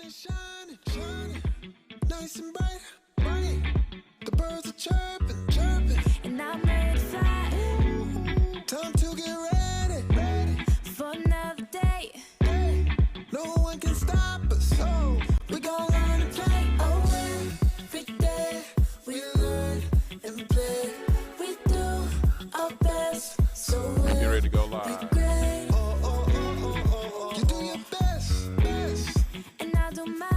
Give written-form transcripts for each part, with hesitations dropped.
shining, shining, nice and bright, bright. The birds are chirping, chirping, and I'm ready to fly. Time to get ready, ready for another day. No one can stop us, so we gon' learn to play. Oh, every day we learn and play. We do our best, so we'll get ready to go live. be great. You do your best, best, and I don't mind.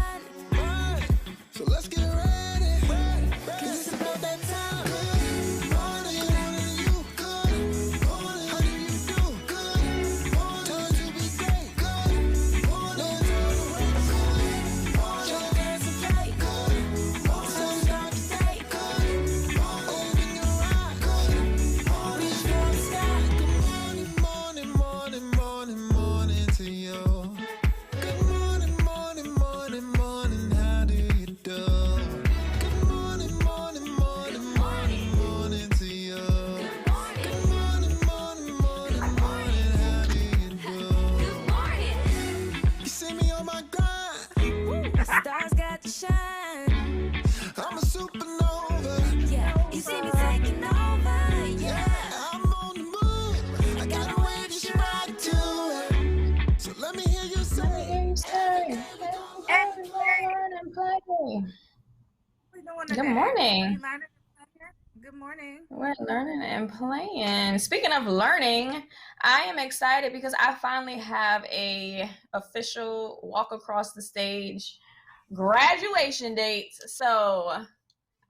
So let's get ready, cause it's about that time. Good morning, you. Good morning, how do you do? Good morning, time to be great. Good morning, good morning, your dance and play. Good morning, so start the day. Good morning, open your eyes. Good morning, reach for the sky. Good morning, morning, morning, morning, morning to you. Good morning, morning, morning, morning, how do you do? Good morning, morning, morning, morning, morning to you. Good morning, morning, morning, morning, how do you do? Good morning. You see me on my grind. The stars got to shine. I'm a supernova. Yeah, you see me taking over. Yeah, I'm on the move. I got a way to shine to it. So let me hear you say. Good morning. Good morning. We're learning and playing. Speaking of learning, I am excited because I finally have a official walk across the stage graduation date. So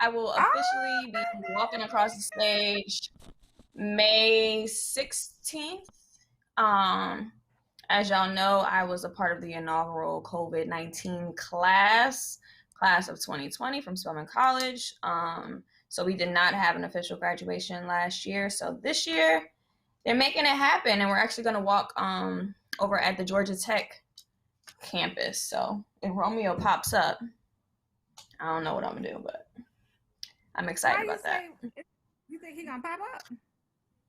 I will officially be walking across the stage May 16th. As y'all know, I was a part of the inaugural COVID-19 class of 2020 from Spelman College. So we did not have an official graduation last year. So this year, they're making it happen, and we're actually going to walk over at the Georgia Tech campus. So if Romeo pops up, I don't know what I'm going to do, but I'm excited about that. You think he going to pop up?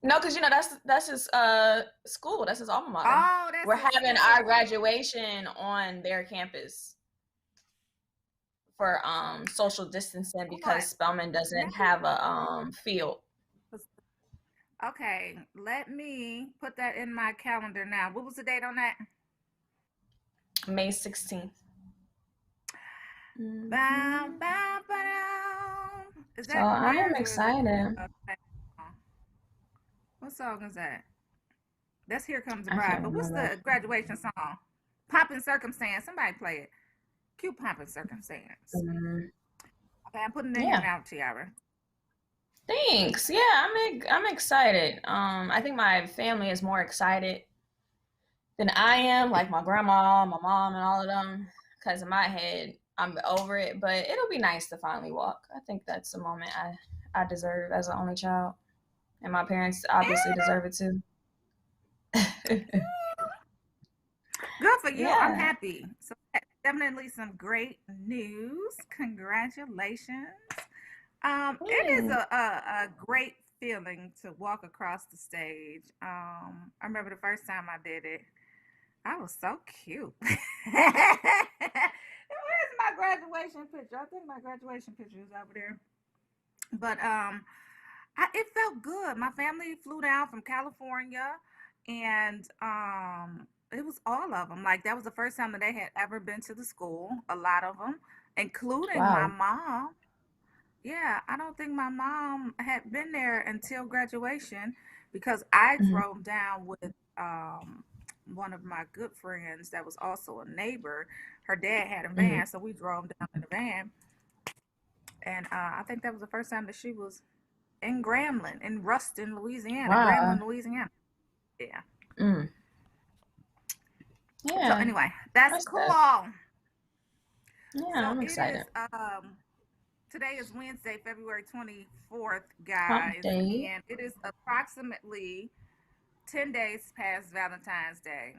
No, because, that's his school. That's his alma mater. Oh, that's We're having our graduation on their campus for social distancing because Spelman doesn't have a field. Okay, let me put that in my calendar now. What was the date on that? May 16th. Bow, bow, bow. Is that So I am theirs or is excited. what song is that? That's Here Comes the Bride. But what's the graduation song? Poppin' Circumstance. Somebody play it. Cue Poppin' Circumstance. Okay, I'm putting it in here now, Tiara. Thanks. Yeah, I'm excited. I think my family is more excited than I am, like my grandma, my mom, and all of them. Because in my head, I'm over it. But it'll be nice to finally walk. I think that's a moment I deserve as an only child. And my parents obviously deserve it too. Good for you. Yeah. I'm happy. So definitely some great news. Congratulations. It is a great feeling to walk across the stage. I remember the first time I did it. I was so cute. Where's my graduation picture? I think my graduation picture is over there. But it felt good. My family flew down from California, and it was all of them. Like, that was the first time that they had ever been to the school, a lot of them, including my mom. Yeah, I don't think my mom had been there until graduation because I drove down with one of my good friends that was also a neighbor. Her dad had a van, so we drove down in the van. And I think that was the first time that she was in Grambling, in Ruston, Louisiana. Wow. Grambling, Louisiana. Yeah. Yeah. So anyway, that's cool. Yeah, I'm excited. Today is Wednesday, February 24th, guys. And it is approximately 10 days past Valentine's Day.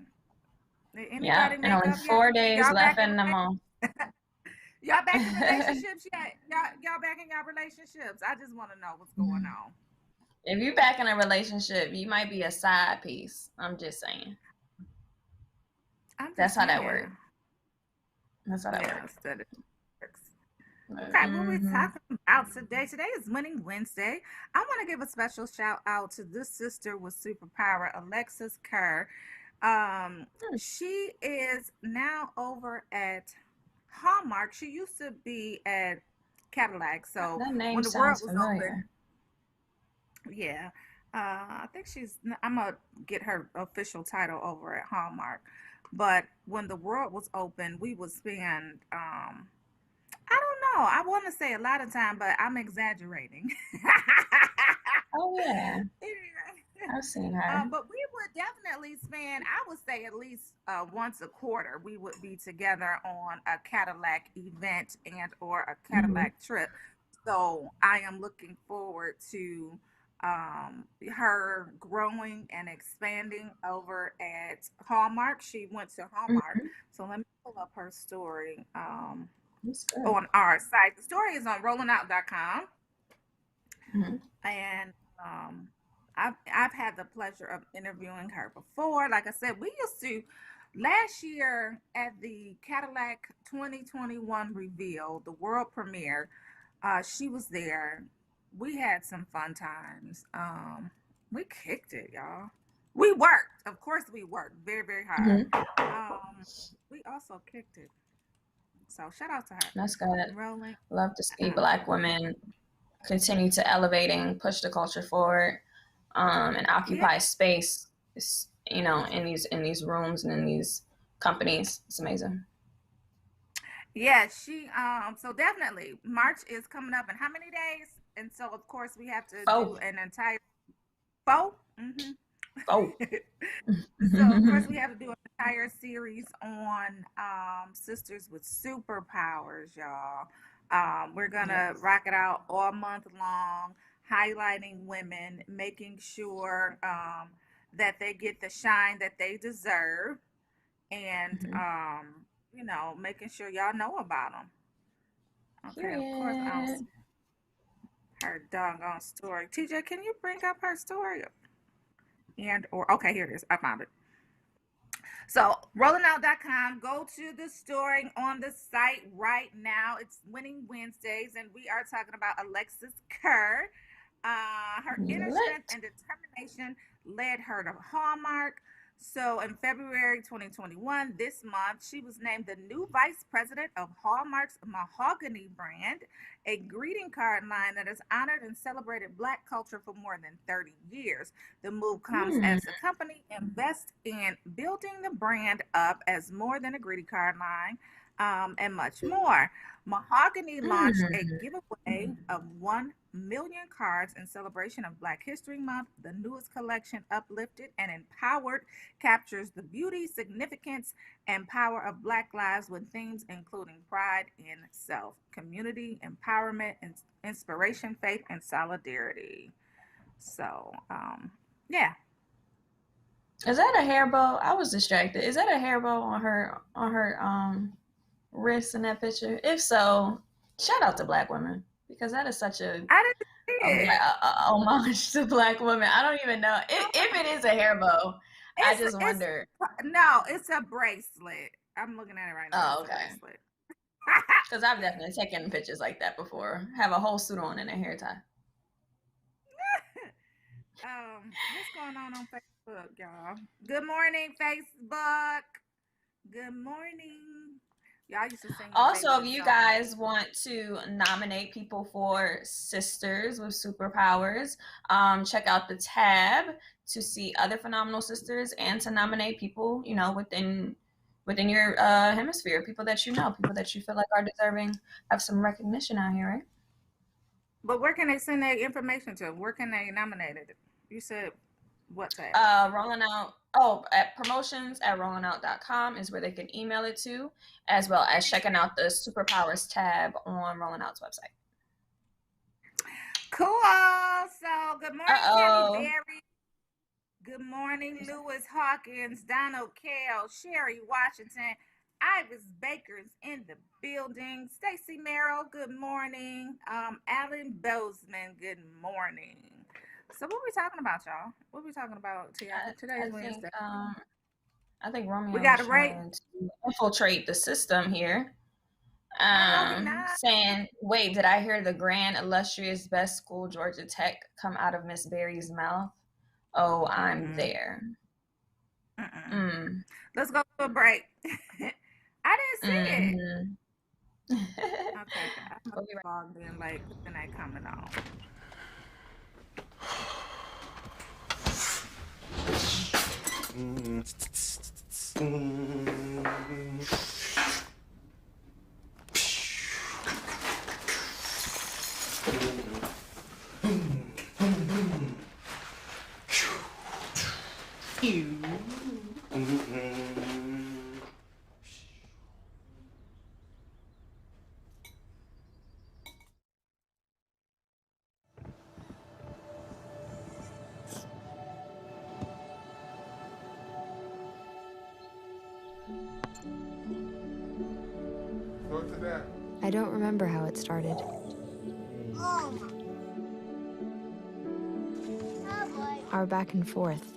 Yeah, and only 4 days left in the month. Y'all back in relationships yet? Y'all back in y'all relationships? I just want to know what's going on. If you're back in a relationship, you might be a side piece. I'm just saying. That's how that works. That's how that works. That it works. Okay, what we Mm-hmm. talking about today? Today is Winning Wednesday. I want to give a special shout out to this sister with superpower, Alexis Kerr. She is now over at Hallmark. She used to be at Cadillac. So That name when the world sounds was familiar. open, yeah, I think I'm gonna get her official title over at Hallmark. But when the world was open, we would spend I don't know. I want to say a lot of time, but I'm exaggerating. Oh yeah, Anyway, I've seen her. but we would definitely spend, I would say, at least once a quarter, we would be together on a Cadillac event and or a Cadillac trip. So I am looking forward to her growing and expanding over at Hallmark. She went to Hallmark. So let me pull up her story on our site. The story is on rollingout.com. And I've had the pleasure of interviewing her before. Like I said, we used to last year at the Cadillac 2021 reveal, the world premiere. She was there. We had some fun times. We kicked it, y'all. We worked, of course. We worked very, very hard. We also kicked it. So shout out to her. That's good. Rolling. Love to see Black women continue to elevate and push the culture forward, and occupy space, you know, in these rooms and in these companies. It's amazing. Yeah, she so definitely March is coming up in how many days? And so of course we have to do an entire 4. So of course we have to do an entire series on sisters with superpowers, y'all. We're gonna rock it out all month long, highlighting women, making sure that they get the shine that they deserve, and you know, making sure y'all know about them. Okay, of course, her doggone story. TJ, can you bring up her story? And or okay, here it is. I found it. So rollingout.com, go to the story on the site right now. It's Winning Wednesdays, and we are talking about Alexis Kerr. Her inner strength and determination led her to Hallmark. So in February 2021, this month, she was named the new vice president of Hallmark's Mahogany brand, a greeting card line that has honored and celebrated Black culture for more than 30 years. The move comes as the company invests in building the brand up as more than a greeting card line, and much more. Mahogany launched a giveaway of 1 million cards in celebration of Black History Month. The newest collection, uplifted and empowered, captures the beauty, significance, and power of Black lives with themes including pride in self, community, empowerment, inspiration, faith, and solidarity. So, yeah. Is that a hair bow? I was distracted. Is that a hair bow on her wrist in that picture? If so, shout out to Black women, because that is such a homage to Black women. I don't even know if it is a hair bow. I just wonder. No, it's a bracelet. I'm looking at it right now. Oh, okay. Because I've definitely taken pictures like that before. Have a whole suit on and a hair tie. What's going on Facebook, y'all? Good morning, Facebook. Good morning. Y'all used to sing. Also, if you guys want to nominate people for Sisters with Superpowers, check out the tab to see other phenomenal sisters and to nominate people, you know, within your hemisphere, people that you know, people that you feel like are deserving of some recognition out here, right? But where can they send their information to? Where can they nominate it? You said what tab? Rolling Out. At promotions@rollingout.com is where they can email it to, as well as checking out the Superpowers tab on Rolling Out's website. Cool. So good morning, Tammy Berry. Good morning, Lewis Hawkins, Donald Kale, Sherry Washington, Ivis Baker's in the building. Stacy Merrill, good morning. Alan Bozeman, good morning. So what are we talking about, y'all? What are we talking about today's Wednesday? I think Romeo we got is trying to infiltrate the system here. Saying, wait, did I hear the grand, illustrious, best school, Georgia Tech, come out of Miss Berry's mouth? Oh, I'm there. Let's go to a break. I didn't see it. Okay, I must have logged in late because then ain't coming on. I don't remember how it started. Our back and forth.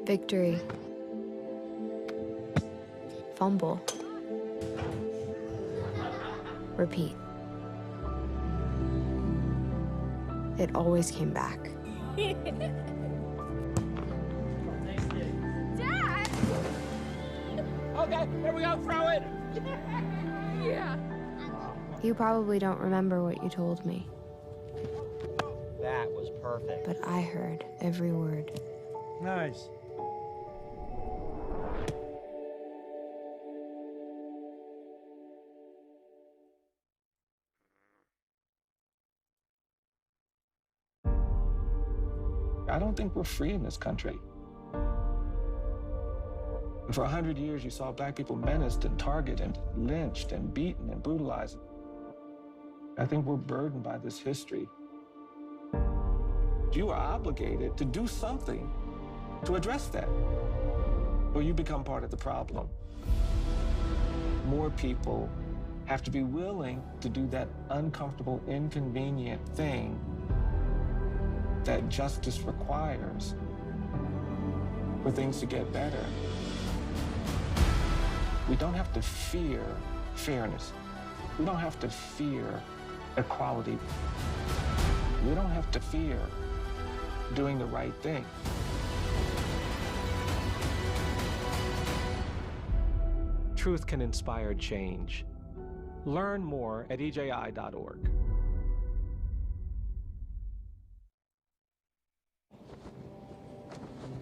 Victory. Fumble. Repeat. It always came back. Dad! Okay, here we go, throw it! Yeah. You probably don't remember what you told me. That was perfect. But I heard every word. Nice. I don't think we're free in this country. For 100 years, you saw Black people menaced and targeted and lynched and beaten and brutalized. I think we're burdened by this history. You are obligated to do something to address that, or you become part of the problem. More people have to be willing to do that uncomfortable, inconvenient thing that justice requires for things to get better. We don't have to fear fairness. We don't have to fear equality. We don't have to fear doing the right thing. Truth can inspire change. Learn more at EJI.org.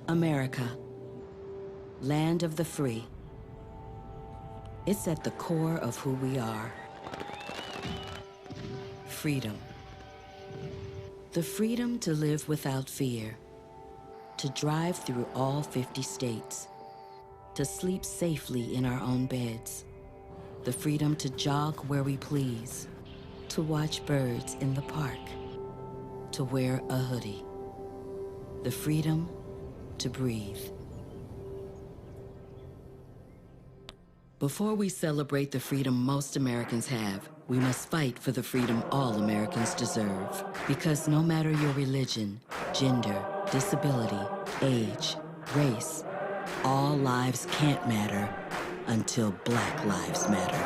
America, land of the free. It's at the core of who we are. Freedom. The freedom to live without fear, to drive through all 50 states, to sleep safely in our own beds, the freedom to jog where we please, to watch birds in the park, to wear a hoodie, the freedom to breathe. Before we celebrate the freedom most Americans have, we must fight for the freedom all Americans deserve. Because no matter your religion, gender, disability, age, race, all lives can't matter until Black lives matter.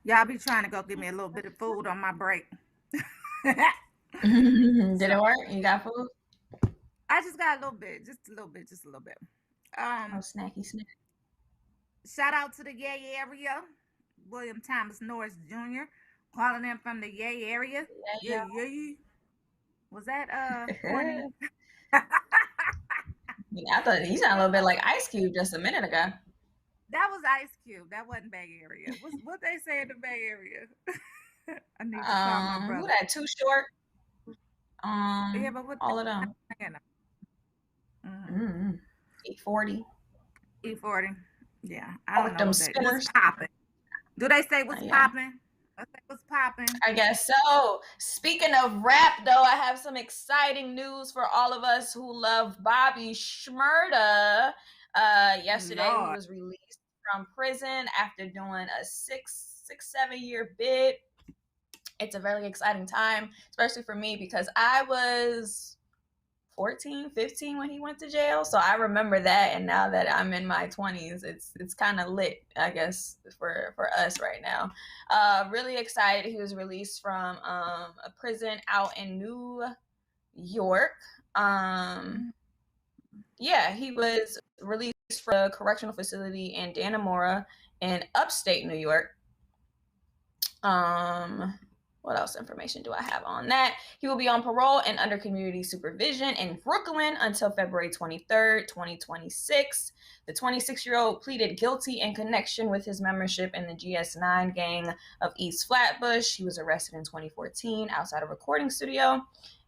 Y'all be trying to go get me a little bit of food on my break. Did it work? You got food? I just got a little bit, just a little bit. Snacky snack. Shout out to the Yay area. William Thomas Norris Jr. calling in from the Yay area. Yeah. Was that Courtney? I thought you sounded a little bit like Ice Cube just a minute ago. That was Ice Cube. That wasn't Bay Area. What they say in the Bay Area? I need to call my brother. Who that? Too Short. Yeah, but what all of them. E40. E40. Yeah, I don't know them what's popping. Do they say what's popping? What's popping? I guess so. Speaking of rap, though, I have some exciting news for all of us who love Bobby Shmurda. Yesterday, he was released from prison after doing a 6-7 year bid. It's a very exciting time, especially for me, because I was 14, 15 when he went to jail. So I remember that. And now that I'm in my 20s, it's kind of lit, I guess, for us right now. Really excited. He was released from a prison out in New York. Yeah, he was released from a correctional facility in Dannemora in upstate New York. What else information do I have on that? He will be on parole and under community supervision in Brooklyn until February 23rd, 2026. The 26-year-old pleaded guilty in connection with his membership in the GS9 gang of East Flatbush. He was arrested in 2014 outside a recording studio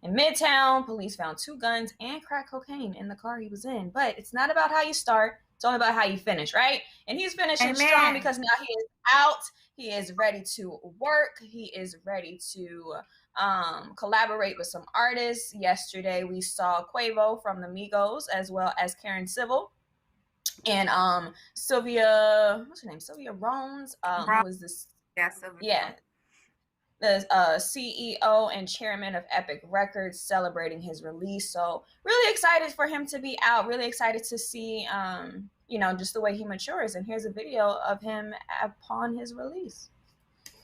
in Midtown. Police found 2 guns and crack cocaine in the car he was in. But it's not about how you start. It's only about how you finish, right? And he's finishing strong because now he is out. He is ready to work. He is ready to collaborate with some artists. Yesterday, we saw Quavo from the Migos, as well as Karen Civil and Sylvia, what's her name? Sylvia Rones, who was this? Yeah, the CEO and chairman of Epic Records, celebrating his release. So really excited for him to be out. Really excited to see, just the way he matures. And here's a video of him upon his release.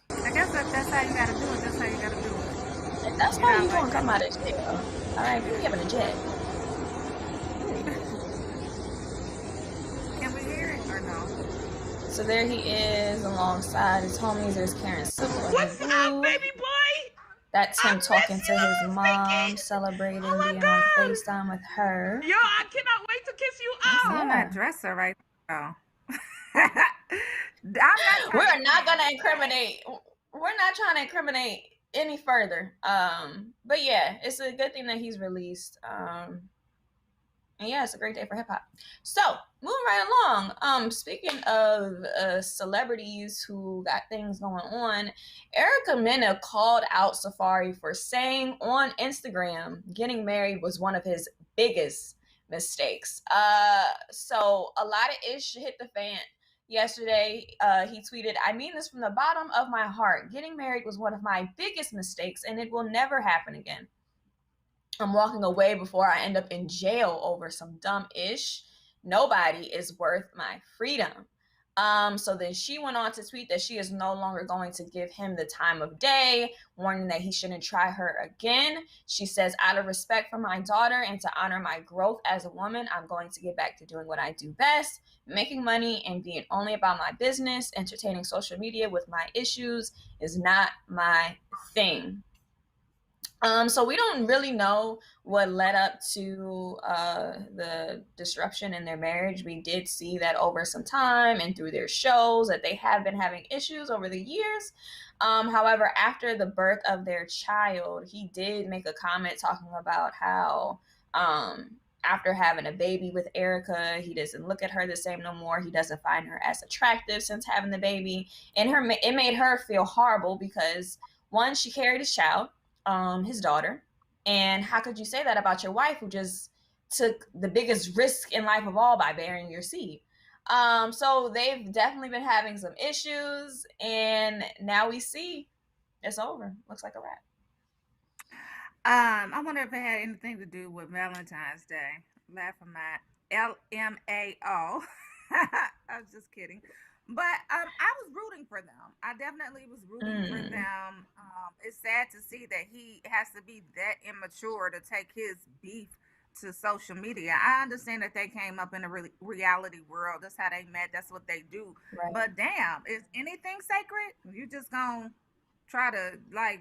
I guess that's how you gotta do it. That's how you gotta do it. And that's why you gonna come out of jail. All right, we having a jet. Can we hear it or no? So there he is alongside his homies. There's Karen Civil. What's up, baby boy? That's him talking to his mom, celebrating, being on FaceTime with her. Yo, I cannot wait to kiss you out. On that dresser right now. We're not gonna incriminate. We're not trying to incriminate any further. But yeah, it's a good thing that he's released. And yeah, it's a great day for hip hop. So moving right along. Speaking of celebrities who got things going on, Erica Mena called out Safari for saying on Instagram getting married was one of his biggest mistakes. So a lot of ish hit the fan yesterday. He tweeted, "I mean this from the bottom of my heart. Getting married was one of my biggest mistakes, and it will never happen again. I'm walking away before I end up in jail over some dumb ish. Nobody is worth my freedom." So then she went on to tweet that she is no longer going to give him the time of day, warning that he shouldn't try her again. She says, "Out of respect for my daughter and to honor my growth as a woman, I'm going to get back to doing what I do best, making money and being only about my business. Entertaining social media with my issues is not my thing." So we don't really know what led up to the disruption in their marriage. We did see that over some time and through their shows that they have been having issues over the years. However, after the birth of their child, he did make a comment talking about how after having a baby with Erica, he doesn't look at her the same no more. He doesn't find her as attractive since having the baby. And it made her feel horrible because, one, she carried his child, his daughter, and how could you say that about your wife who just took the biggest risk in life of all by bearing your seed? So they've definitely been having some issues, and now we see it's over. Looks like a wrap. I wonder if it had anything to do with Valentine's Day. Laughing at LMAO. I was just kidding. But I was rooting for them. I definitely was rooting for them. It's sad to see that he has to be that immature to take his beef to social media. I understand that they came up in a reality world. That's how they met. That's what they do. Right. But damn, is anything sacred? You just gonna try to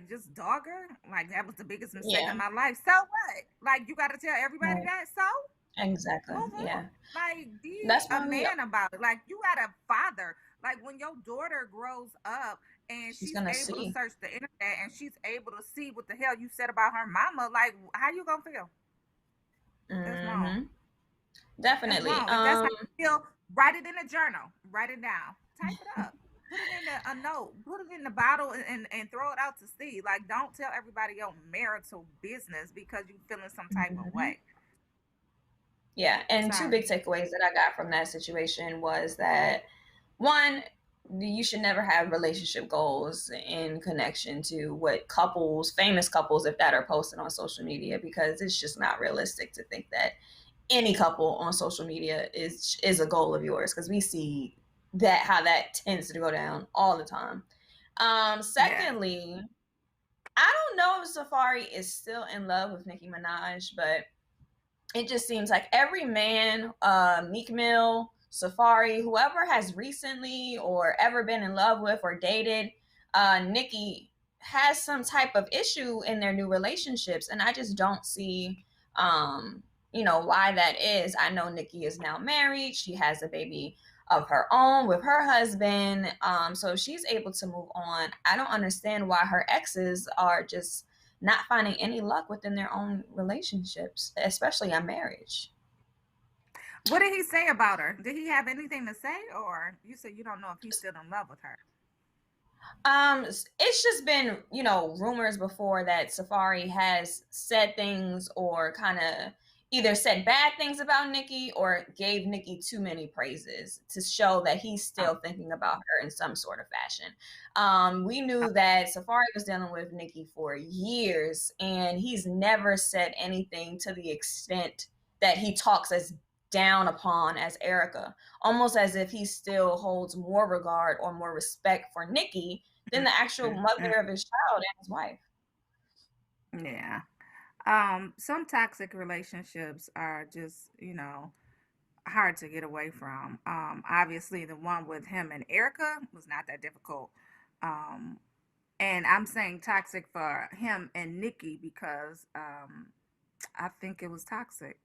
just dog her? Like, that was the biggest mistake in my life. So what? Like, you got to tell everybody that? So? Exactly. Yeah. Like, be a man about it. Like, you got a father. Like, when your daughter grows up and she's able to search the internet and she's able to see what the hell you said about her mama, like, how you gonna feel? That's wrong. Definitely. That's wrong. That's how you feel. Write it in a journal. Write it down. Type it up. Put it in a note. Put it in the bottle and throw it out to sea. Like, don't tell everybody your marital business because you feeling some type of way. Yeah, and two big takeaways that I got from that situation was that, one, you should never have relationship goals in connection to what famous couples, if that, are posted on social media, because it's just not realistic to think that any couple on social media is a goal of yours, because we see that how that tends to go down all the time. Secondly, I don't know if Safari is still in love with Nicki Minaj, but it just seems like every man, Meek Mill, Safari, whoever has recently or ever been in love with or dated Nicki, has some type of issue in their new relationships. And I just don't see, why that is. I know Nicki is now married. She has a baby of her own with her husband. So she's able to move on. I don't understand why her exes are just not finding any luck within their own relationships, especially a marriage. What did he say about her? Did he have anything to say, or you said you don't know if he's still in love with her? It's just been, rumors before that Safari has said things or kind of either said bad things about Nicki or gave Nicki too many praises to show that he's still thinking about her in some sort of fashion. We knew that Safari was dealing with Nicki for years, and he's never said anything to the extent that he talks as down upon as Erica, almost as if he still holds more regard or more respect for Nicki than the actual mother of his child and his wife. Yeah. Some toxic relationships are just, hard to get away from. Obviously the one with him and Erica was not that difficult. And I'm saying toxic for him and Nicki because I think it was toxic.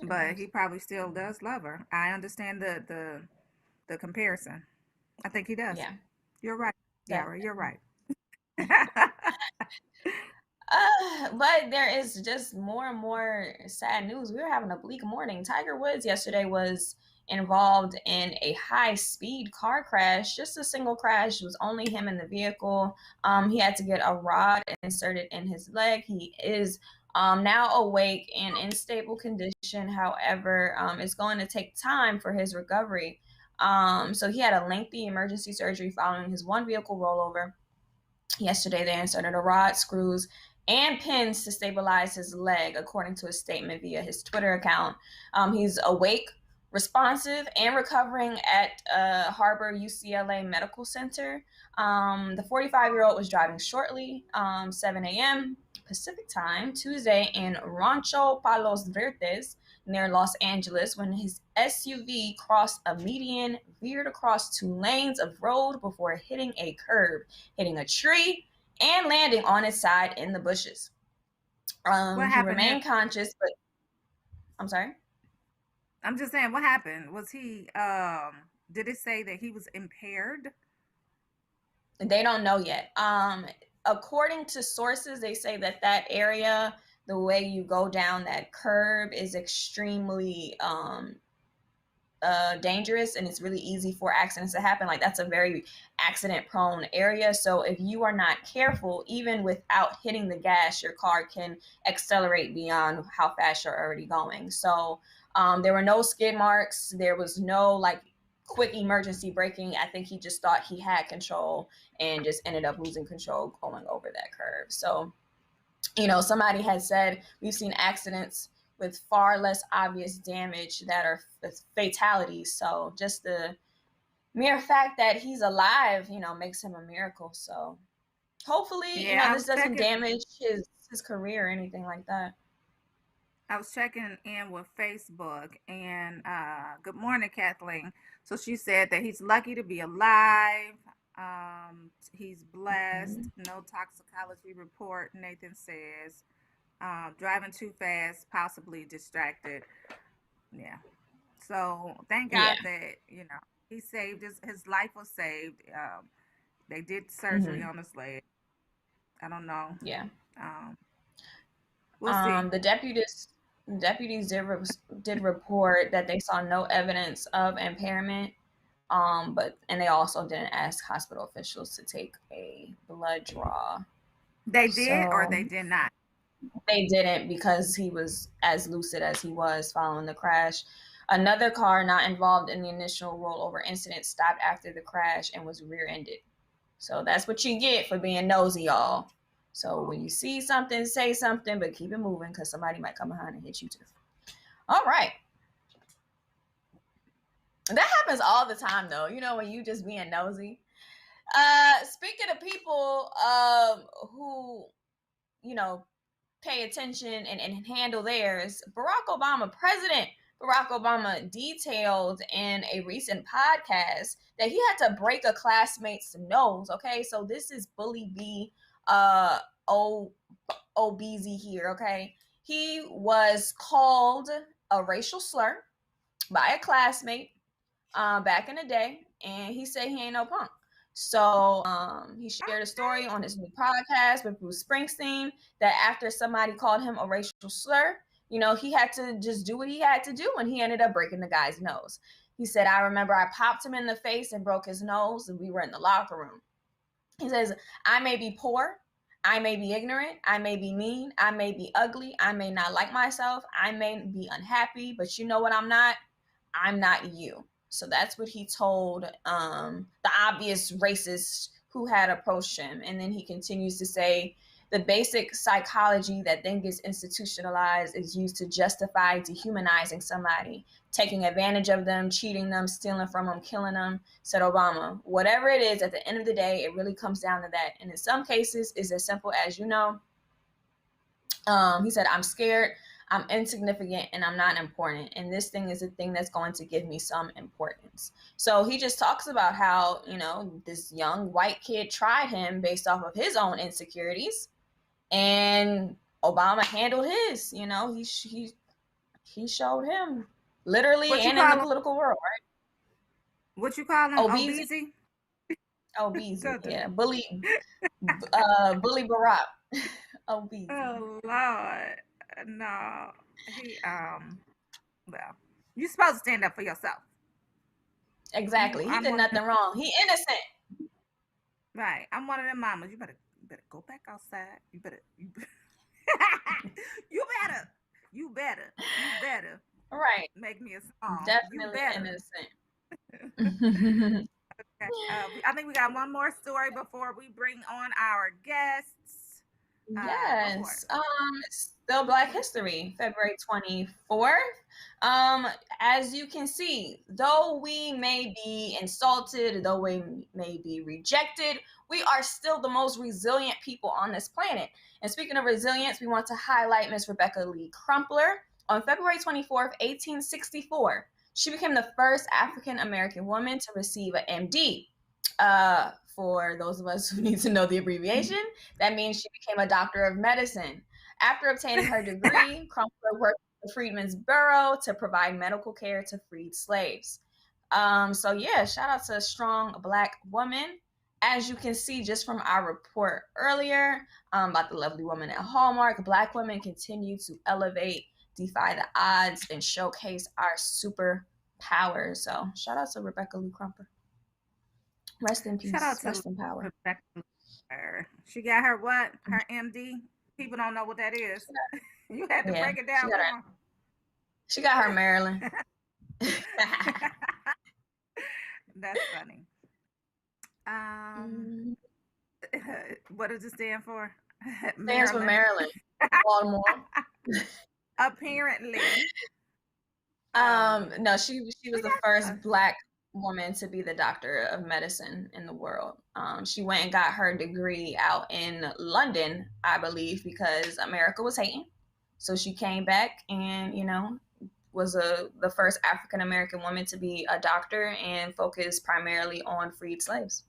But he probably still does love her. I understand the comparison. I think he does. Yeah. You're right. Yara, you're right. But there is just more and more sad news. We were having a bleak morning. Tiger Woods yesterday was involved in a high-speed car crash, just a single crash. It was only him in the vehicle. He had to get a rod inserted in his leg. He is now awake and in stable condition. However, it's going to take time for his recovery. So he had a lengthy emergency surgery following his one vehicle rollover. Yesterday, they inserted a rod, screws, and pins to stabilize his leg, according to a statement via his Twitter account. He's awake, responsive, and recovering at Harbor UCLA Medical Center. The 45-year-old was driving shortly, 7 a.m. Pacific time, Tuesday, in Rancho Palos Verdes, near Los Angeles, when his SUV crossed a median, veered across two lanes of road before hitting a curb, hitting a tree, and landing on its side in the bushes. He remained conscious, but I'm sorry? I'm just saying, what happened? Was he, did it say that he was impaired? They don't know yet. According to sources, they say that area, the way you go down that curb, is extremely dangerous, and it's really easy for accidents to happen. Like, that's a very accident prone area. So if you are not careful, even without hitting the gas, your car can accelerate beyond how fast you're already going. So there were no skid marks. There was no quick emergency braking. I think he just thought he had control and just ended up losing control going over that curve. So, somebody had said we've seen accidents with far less obvious damage that are fatalities. So just the mere fact that he's alive, makes him a miracle. So hopefully, this doesn't damage his career or anything like that. I was checking in with Facebook, and good morning, Kathleen. So she said that he's lucky to be alive. He's blessed. No toxicology report, Nathan says. Driving too fast, possibly distracted. Yeah. So thank God that, he saved his life was saved. They did surgery on his leg. I don't know. Yeah. We'll see. The deputies did report that they saw no evidence of impairment. And they also didn't ask hospital officials to take a blood draw. They did, or they did not? They didn't, because he was as lucid as he was following the crash. Another car not involved in the initial rollover incident stopped after the crash and was rear-ended. So that's what you get for being nosy, y'all. So when you see something, say something, but keep it moving because somebody might come behind and hit you too. All right. That happens all the time, though. You know, when you just being nosy. Speaking of people who, you know, pay attention and handle theirs, President Barack Obama detailed in a recent podcast that he had to break a classmate's nose. Okay, so this is Bully B, OBZ here. Okay, he was called a racial slur by a classmate back in the day, and he said he ain't no punk. So he shared a story on his new podcast with Bruce Springsteen that after somebody called him a racial slur, you know, he had to just do what he had to do, and he ended up breaking the guy's nose. He said, I remember I popped him in the face and broke his nose, and we were in the locker room. He says, I may be poor, I may be ignorant, I may be mean, I may be ugly, I may not like myself, I may be unhappy, but you know what I'm not? I'm not you. So that's what he told the obvious racist who had approached him. And then he continues to say, the basic psychology that then gets institutionalized is used to justify dehumanizing somebody, taking advantage of them, cheating them, stealing from them, killing them, said Obama. Whatever it is, at the end of the day, it really comes down to that. And in some cases, it's as simple as, you know, he said, I'm scared, I'm insignificant, and I'm not important. And this thing is a thing that's going to give me some importance. So he just talks about how, you know, this young white kid tried him based off of his own insecurities. And Obama handled his, you know, he showed him literally and in the political world, right? What you call him? Obese? Obese, yeah. Bully Barack. Obese. Oh Lord, no. He well, you're supposed to stand up for yourself. Exactly. He did nothing wrong. He innocent. Right. I'm one of them mamas. You better go back outside. You better you better right make me a song. Definitely innocent. Okay. I think we got one more story before we bring on our guests. Yes. It's still Black History, February 24th. As you can see, though we may be insulted, though we may be rejected, we are still the most resilient people on this planet. And speaking of resilience, we want to highlight Miss Rebecca Lee Crumpler. On February 24th, 1864, she became the first African American woman to receive an MD. For those of us who need to know the abbreviation, that means she became a doctor of medicine. After obtaining her degree, Crumpler worked at the Freedmen's Bureau to provide medical care to freed slaves. So yeah, shout out to a strong Black woman. As you can see just from our report earlier about the lovely woman at Hallmark, Black women continue to elevate, defy the odds, and showcase our superpowers. So shout out to Rebecca Lee Crumpler. Rest in peace. Shout out to Rest in power. Rebecca. She got her what? Her MD? People don't know what that is. You had to break it down. She got her Maryland. That's funny. What does it stand for? Stands for Maryland. Baltimore. Apparently. No, she was the first Black woman to be the doctor of medicine in the world. She went and got her degree out in London, I believe, because America was hating. So she came back and, you know, was the first African American woman to be a doctor and focus primarily on freed slaves.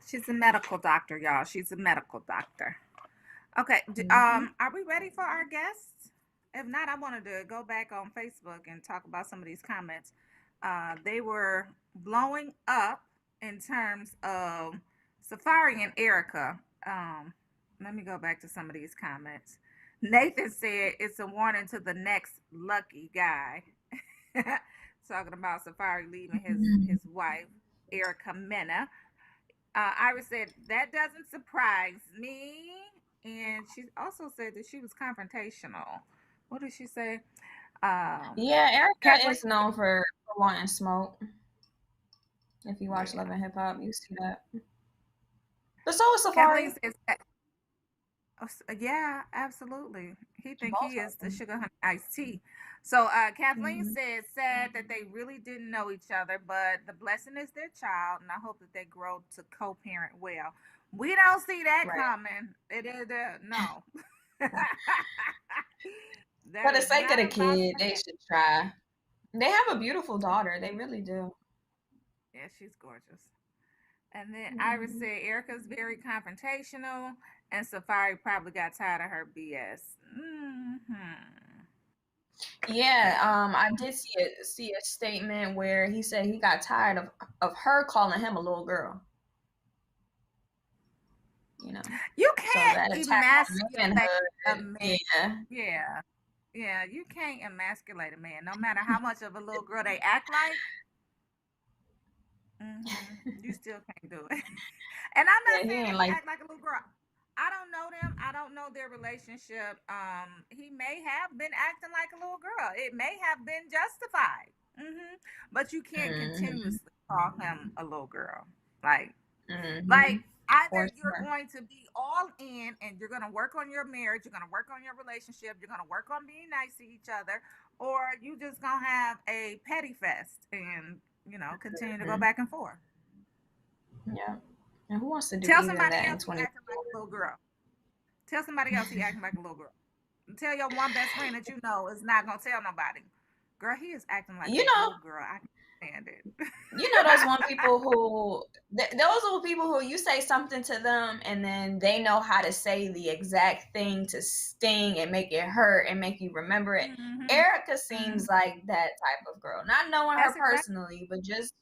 She's a medical doctor, y'all. She's a medical doctor. Okay. Are we ready for our guests? If not, I wanted to go back on Facebook and talk about some of these comments. They were blowing up in terms of Safari and Erica. Let me go back to some of these comments. Nathan said it's a warning to the next lucky guy. Talking about Safari leaving his wife, Erica Mena. Iris said, that doesn't surprise me. And she also said that she was confrontational. What did she say? Yeah, Erica Kathleen, is known for wanting smoke. If you watch Love and Hip Hop, you see that. But so is Kathleen Safari. says that, yeah, absolutely. He think Both he of is the them. sugar honey iced tea. So Kathleen Mhm. said sad that they really didn't know each other, but the blessing is their child, and I hope that they grow to co-parent well. We don't see that Right. coming. It is no. For That the is sake of not the about kid, to they happen. should try. They have a beautiful daughter. They really do. Yeah, she's gorgeous. And then Iris Mhm. said Erica's very confrontational, and Safari probably got tired of her BS. Yeah, Yeah. I did see a statement where he said he got tired of her calling him a little girl. You know, You so can't that attack on emasculate a manhood. man. Yeah. Yeah. Yeah, you can't emasculate a man, no matter how much of a little girl they act like. You still can't do it. And I'm not Yeah, he saying ain't that he like. act like a little girl. I don't know them. I don't know their relationship. He may have been acting like a little girl. It may have been justified. But you can't Mhm. continuously call him a little girl. Like, Mhm. For either you're sure. going to be all in and you're going to work on your marriage, you're going to work on your relationship, you're going to work on being nice to each other, or you just going to have a petty fest and, continue to go Mhm. back and forth. Yeah. And who wants to do Tell either of somebody that in else he acting like 2024? a little girl. Tell somebody else he acting like a little girl. Tell your one best friend that you know is not going to tell nobody. Girl, he is acting like You a know, little girl. I can't stand it. those one people who those are people who you say something to them and then they know how to say the exact thing to sting and make it hurt and make you remember it. hmm Erica hmm seems like that type of girl. Not knowing her That's exactly. personally, but just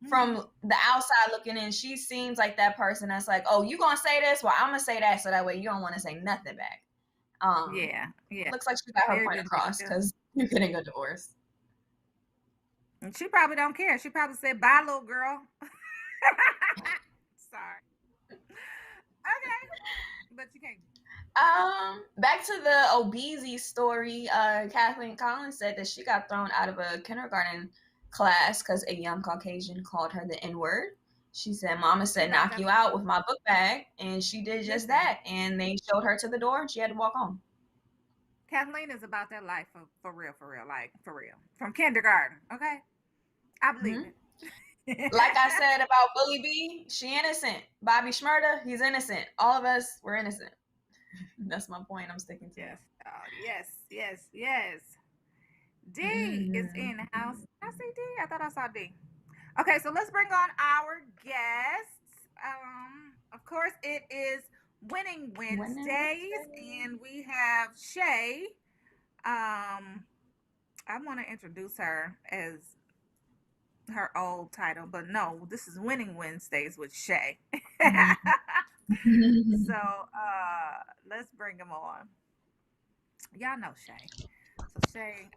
hmm from the outside looking in, she seems like that person that's like, oh, you gonna say this? Well, I'm gonna say that so that way you don't want to say nothing back. Yeah, yeah. Looks like she got her Very point across vindictive. because you're getting a divorce. And she probably don't care. She probably said, "Bye, little girl." Sorry. Okay, but you can't. Back to the obesity story. Kathleen Collins said that she got thrown out of a kindergarten class because a young Caucasian called her the N-word. She said, "Mama She said about knock that. you out with my book bag," and she did just Listen, that. And they showed her to the door, and she had to walk home. Kathleen is about that life for real, like for real, from kindergarten. Okay, I believe Hmm. it. Like I said about Bully B, she innocent. Bobby Schmurda, he's innocent. All of us, we're innocent. That's my point. I'm sticking to Yes, it. yes, yes, yes. D is Mm-hmm. in the house. Did I see D? I thought I saw D. Okay, so let's bring on our guests. Of course, it is Winning Winning Wednesdays, Wednesday. and we have Shay. I want to introduce her as her old title, but no, this is Winning Wednesdays with Shay. So let's bring him on. Y'all know Shay. So Shay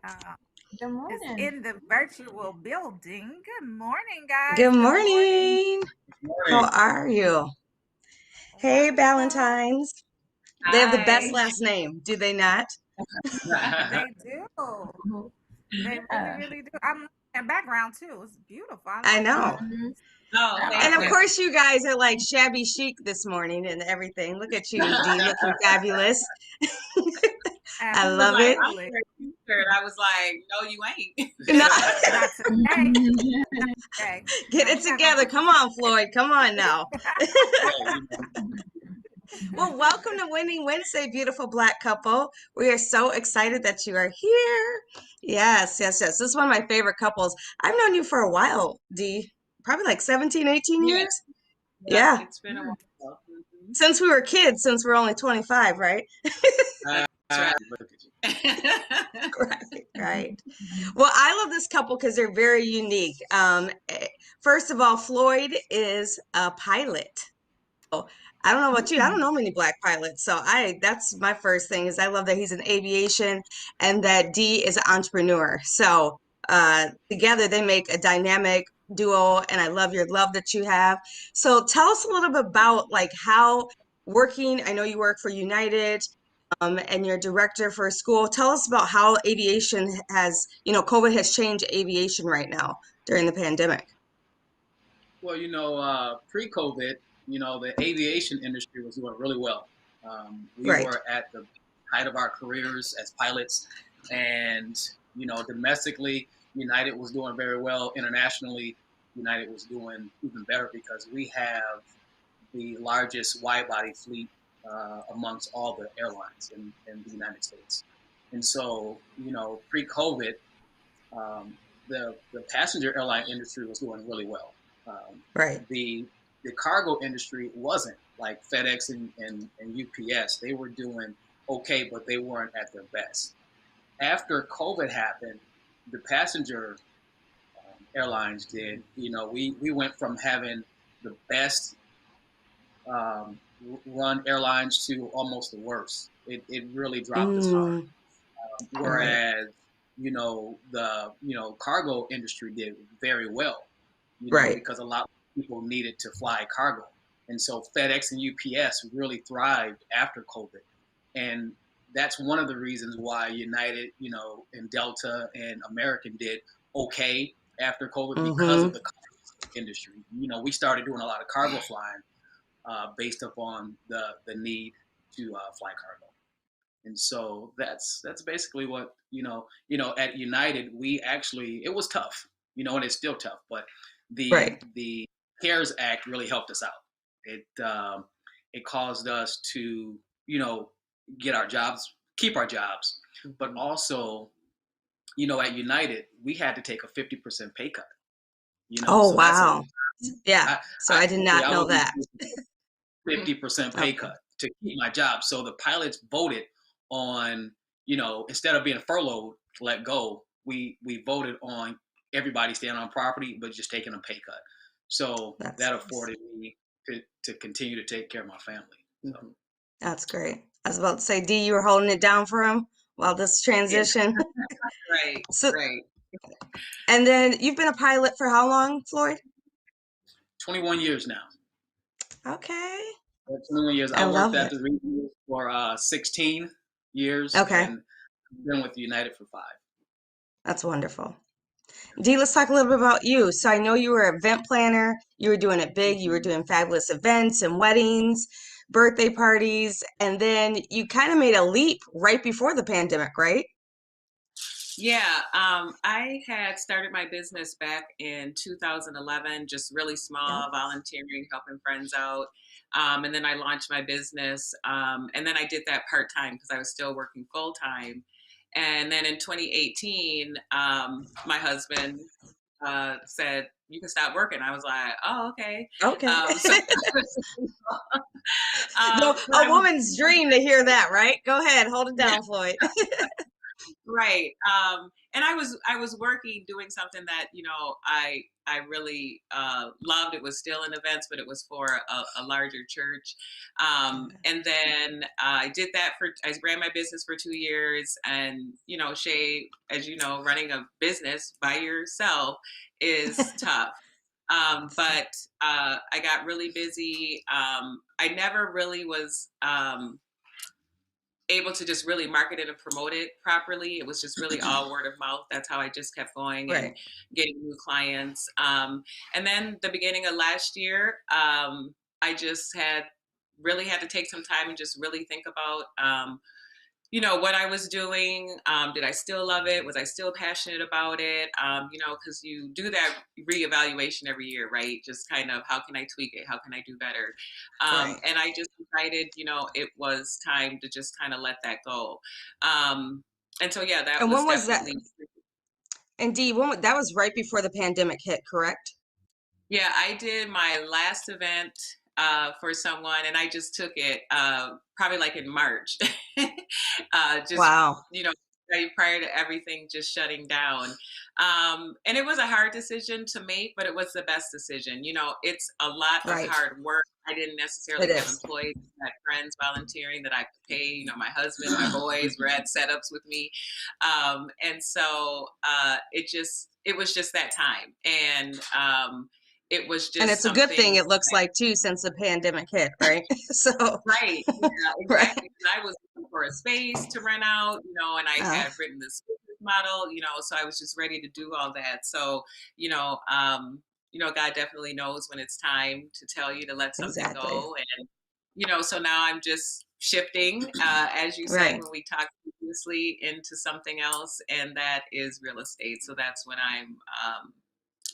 Good is morning. in the virtual building. Good morning, guys. Good Good morning. morning. How are you? Hey, Wonderful. Valentines. They have the best Hi. last name, do they not? They do. They really, Yeah. really do. I'm looking at background too. It's beautiful. I I like it. know. Mhm. Oh, I thank And like of you. it. course, you guys are like shabby chic this morning and everything. Look at you, Dee, looking fabulous. I He was love like, it. I'm Absolutely. wearing a t-shirt. I was like, no, you ain't. No, Not today. Not today. get No, it we're not gonna together. put you Come to on, the Floyd. Come on now. Yeah, Well, welcome to Winning Wednesday, beautiful Black couple. We are so excited that you are here. Yes, yes, yes. This is one of my favorite couples. I've known you for a while, Dee. Probably like 17, 18 yeah, years. yeah. Yeah. It's been a while. Since we were kids, since we're only 25, right? That's right. Look at you. Right, right. Well, I love this couple because they're very unique. First of all, Floyd is a pilot. I don't know about you. I don't know many black pilots. So that's my first thing is I love that he's in aviation and that Dee is an entrepreneur. So together they make a dynamic duo and I love your love that you have. So tell us a little bit about like how working, I know you work for United, and you're director for a school. Tell us about how aviation has, COVID has changed aviation right now during the pandemic. Well, pre-COVID, the aviation industry was doing really well. We Right. were at the height of our careers as pilots, and domestically, United was doing very well. Internationally, United was doing even better because we have the largest wide-body fleet amongst all the airlines in the United States. And so, pre-COVID, the passenger airline industry was doing really well. Right. The cargo industry wasn't, like FedEx and UPS. They were doing okay, but they weren't at their best. After COVID happened, the passenger airlines did. We went from having the best run airlines to almost the worst. It really dropped us hard. Whereas the cargo industry did very well, Right. because a lot of people needed to fly cargo, and so FedEx and UPS really thrived after COVID, and that's one of the reasons why United, and Delta and American did okay after COVID because of the cargo industry. We started doing a lot of cargo flying based upon the need to fly cargo. And so that's basically what at United we actually, it was tough, and it's still tough, but the CARES Act really helped us out. It caused us to get our jobs, keep our jobs, but also at United we had to take a 50% pay cut. Oh, so wow. Yeah. I did not I know that. 50% pay cut to keep my job. So the pilots voted on, instead of being furloughed, let go, we voted on everybody staying on property, but just taking a pay cut. So that afforded me to continue to take care of my family. So. That's great. I was about to say, Dee, you were holding it down for him while this transition. Right. Right. And then you've been a pilot for how long, Floyd? 21 years now. Okay. 21 years. I worked at the regional for 16 years. Okay. And been with United for 5. That's wonderful. Dee, let's talk a little bit about you. So I know you were an event planner. You were doing it big. You were doing fabulous events and weddings, birthday parties, and then you kind of made a leap right before the pandemic, right? Yeah, I had started my business back in 2011, just really small, volunteering, helping friends out. And then I launched my business. And then I did that part-time because I was still working full-time. And then in 2018, my husband said, "You can stop working." I was like, "Oh, okay." Okay. A woman's dream to hear that, right? Go ahead, hold it down, Floyd. Right. And I was working, doing something that, I really loved. It was still in events, but it was for a larger church. And then I did that I ran my business for 2 years. And, Shay, as you know, running a business by yourself is tough. But I got really busy. I never really was able to just really market it and promote it properly. It was just really all word of mouth. That's how I just kept going and getting new clients. And then the beginning of last year, I just really had to take some time and just really think about, what I was doing. Did I still love it? Was I still passionate about it? Because you do that reevaluation every year, right? Just kind of, how can I tweak it? How can I do better? And I just decided, it was time to just kind of let that go. And so, yeah, that and was when was definitely. That? And Dee, that was right before the pandemic hit, correct? Yeah, I did my last event for someone, and I just took it probably like in March. Wow. Right prior to everything just shutting down. And it was a hard decision to make, but it was the best decision. It's a lot of hard work. I didn't necessarily have employees, I had friends volunteering that I could pay. My husband, my boys were at setups with me. And so it was just that time. And it was And just it's a good thing, something. it looks like, too, since the pandemic hit, right? So, Right. Yeah, right. exactly. I was looking for a space to rent out, and I had written this business model, so I was just ready to do all that. So, you know, um, God definitely knows when it's time to tell you to let something Exactly. go. And, so now I'm just shifting, as you said, Right. when we talked previously, into something else, and that is real estate. So that's what I'm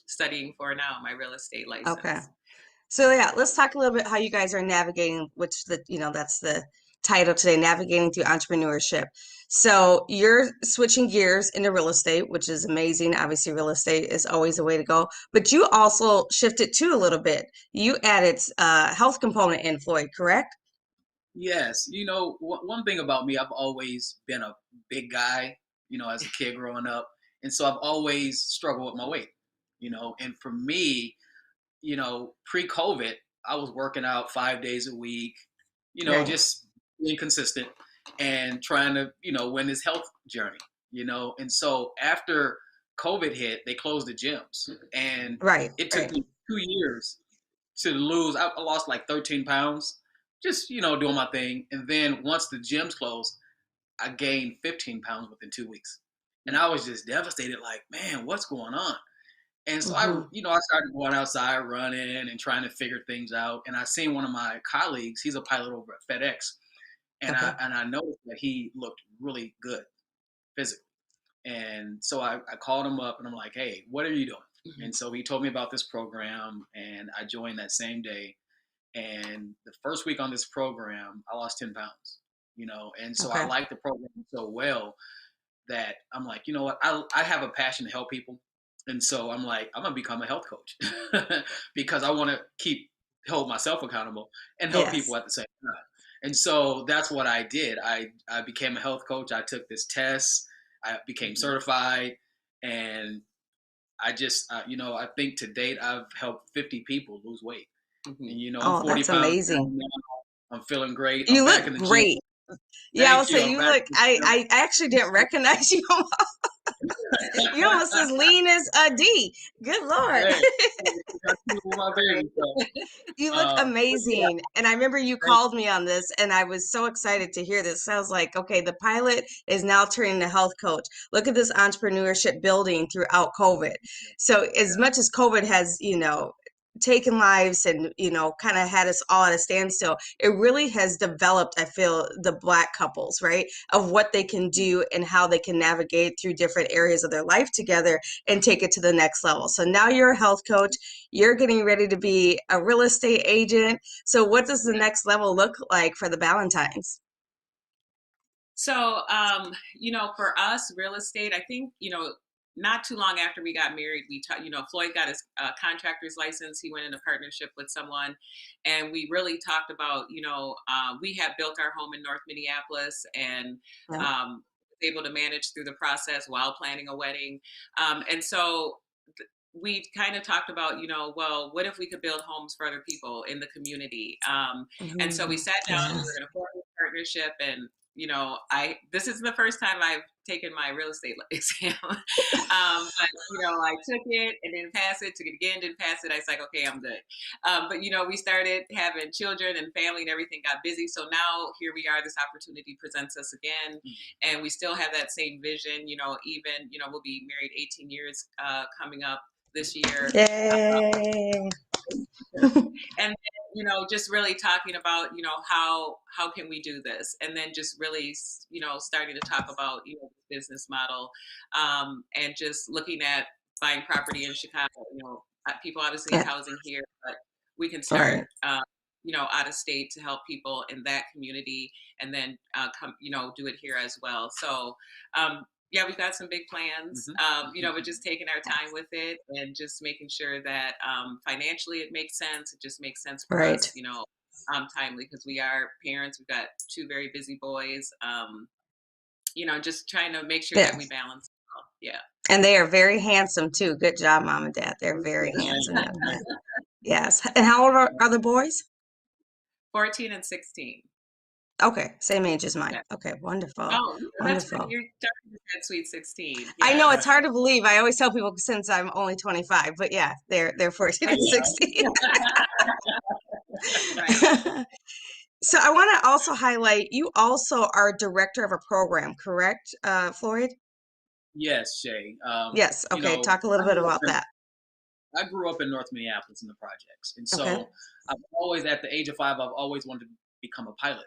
studying for now, my real estate license. Okay. So yeah, let's talk a little bit how you guys are navigating, which that's the title today, navigating through entrepreneurship. So you're switching gears into real estate, which is amazing. Obviously, real estate is always a way to go, but you also shifted too a little bit. You added health component in, Floyd, correct? Yes. One thing about me, I've always been a big guy, as a kid growing up. And so I've always struggled with my weight, and for me, pre-COVID, I was working out 5 days a week, Right. just being consistent and trying to, win this health journey, and so after COVID hit, they closed the gyms, and Right. it took me 2 years to lose. I lost like 13 pounds, just, doing my thing. And then once the gyms closed, I gained 15 pounds within 2 weeks. And I was just devastated, like, man, what's going on? And so I started going outside running and trying to figure things out. And I seen one of my colleagues, he's a pilot over at FedEx. And I noticed that he looked really good physically. And so I called him up and I'm like, hey, what are you doing? Mm-hmm. And so he told me about this program and I joined that same day. And the first week on this program, I lost 10 pounds, and so I liked the program so well that I'm like, you know what, I have a passion to help people. And so I'm like, I'm going to become a health coach because I want to hold myself accountable and help people at the same time. And so that's what I did. I became a health coach. I took this test. I became certified. And I just, I think to date, I've helped 50 people lose weight. Mm-hmm. And, I'm 40 that's pounds amazing. now. I'm feeling great. You I'm look back in the great. gym. Yeah, I would say you look, I actually didn't recognize you. You're almost as lean as D. Good Lord. You look amazing. And I remember you called me on this and I was so excited to hear this. So I was like, okay, the pilot is now turning to health coach. Look at this entrepreneurship building throughout COVID. So as much as COVID has, taken lives and, kind of had us all at a standstill, it really has developed, I feel, the Black couples, right, of what they can do and how they can navigate through different areas of their life together and take it to the next level. So now you're a health coach, you're getting ready to be a real estate agent. So what does the next level look like for the Valentines? So, for us, real estate, I think, not too long after we got married, Floyd got his contractor's license. He went into partnership with someone, and we really talked about, we had built our home in North Minneapolis and able to manage through the process while planning a wedding. And so we kind of talked about, well, what if we could build homes for other people in the community? And so we sat down, we were going to form a partnership, and this is the first time I've taken my real estate exam. But, I took it and didn't pass it, took it again, didn't pass it. I was like, okay, I'm good. But, we started having children and family and everything got busy. So now here we are, this opportunity presents us again. And we still have that same vision, even, we'll be married 18 years coming up this year. Yay. And just really talking about, how can we do this? And then just really, starting to talk about, business model, and just looking at buying property in Chicago. People obviously need housing here, but we can start, out of state to help people in that community, and then do it here as well. So, yeah, we've got some big plans, we're just taking our time with it and just making sure that financially it makes sense. It just makes sense for us, timely, because we are parents. We've got two very busy boys, just trying to make sure that we balance it all. Yeah. And they are very handsome too. Good job, Mom and Dad. They're very handsome young men. Yes. And how old are the boys? 14 and 16. Okay, same age as mine. Yeah. Okay, wonderful. Oh, that's right. Wonderful. You're starting at sweet 16. I know it's Yes. hard to believe. I always tell people since I'm only 25, but yeah, they're 14 and 16. Right. So I want to also highlight, you also are director of a program, correct, Floyd? Yes, Shay. Yes. You Okay, know, talk a little bit about that. I grew up in North Minneapolis in the projects, and Okay. so I've always, at the age of 5, I've always wanted to become a pilot.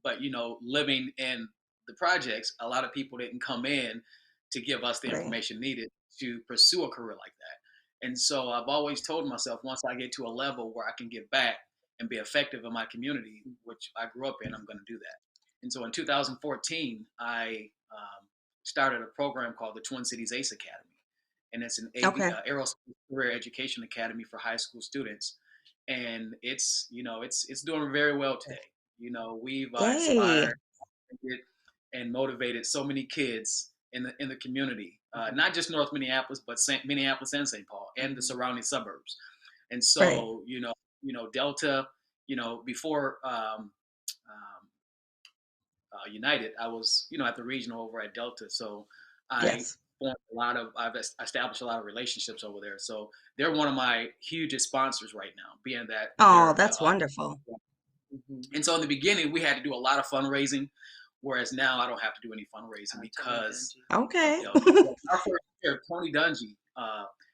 But you know, living in the projects, a lot of people didn't come in to give us the Right. information needed to pursue a career like that. And so I've always told myself, once I get to a level where I can give back and be effective in my community, which I grew up in, I'm going to do that. And so in 2014, I started a program called the Twin Cities ACE Academy, and it's an Okay. aerospace career education academy for high school students. And it's, you know, it's doing very well today. You know, we've Yay. inspired and motivated so many kids in the community, not just North Minneapolis, but Minneapolis and St. Paul and the surrounding suburbs. And Right. so, Delta, before United, I was, at the regional over at Delta. So I Yes. I've established a lot of relationships over there. So they're one of my hugest sponsors right now, being that Oh, they're that's wonderful. and so in the beginning, we had to do a lot of fundraising, whereas now I don't have to do any fundraising because Okay. of Delta. Our first year, Tony Dungy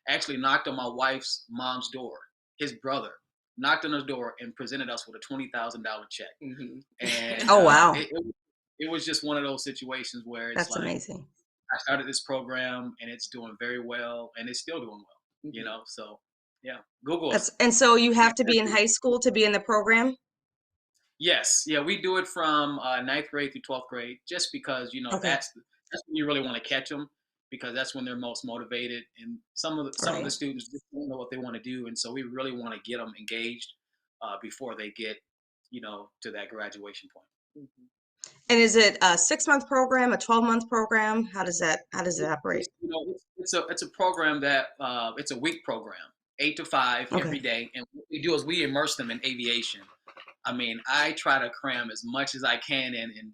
actually knocked on my wife's mom's door. His brother knocked on her door and presented us with a $20,000 check. And Oh, wow. it was just one of those situations where it's That's like, amazing. I started this program and it's doing very well, and it's still doing well. So yeah, Google us. And so you have to be in high school to be in the program? Yes, yeah, we do it from 9th grade through 12th grade, just because Okay. that's when you really want to catch them, because that's when they're most motivated, and some of the Right. students just don't know what they want to do, and so we really want to get them engaged before they get to that graduation point. And is it a 6-month program, a 12-month program? How does it operate? It's a program that it's a week program, 8 to 5 every day, and what we do is we immerse them in aviation. I mean, I try to cram as much as I can in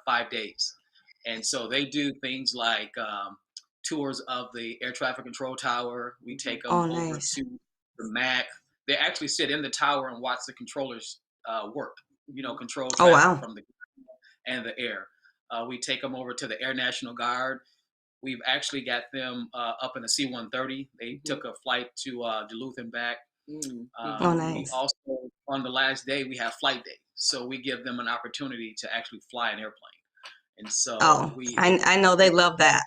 5 days. And so they do things like tours of the air traffic control tower. We take them over to the MAC. They actually sit in the tower and watch the controllers work, control traffic from the and the air. We take them over to the Air National Guard. We've actually got them up in a C-130. They took a flight to Duluth and back. Oh, nice. We also, on the last day, we have flight day. So we give them an opportunity to actually fly an airplane. And so I know they love that.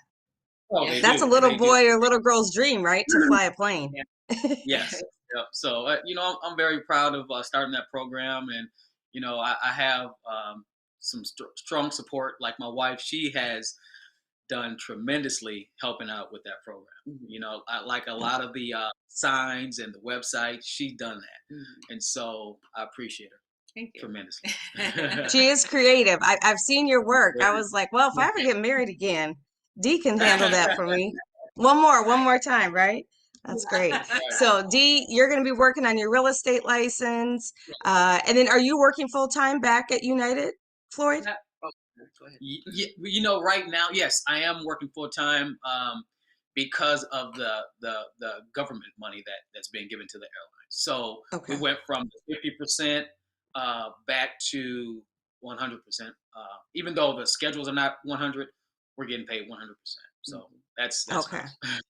Oh, that's a little boy or little girl's dream, right? To fly a plane. Yes. Yep. So, I'm very proud of starting that program. And, I have some strong support. Like my wife, she has done tremendously helping out with that program. Like a lot of the signs and the website, she's done that. And so I appreciate her. Thank you. Tremendously. She is creative. I've seen your work. I was like, well, if I ever get married again, Dee can handle that for me. One more time, right? That's great. So Dee, you're going to be working on your real estate license. And then are you working full time back at United, Floyd? Right now, yes, I am working full time because of the government money that's being given to the airlines. So we went from 50% back to 100%. Even though the schedules are not 100, we're getting paid 100%. So that's okay. Nice.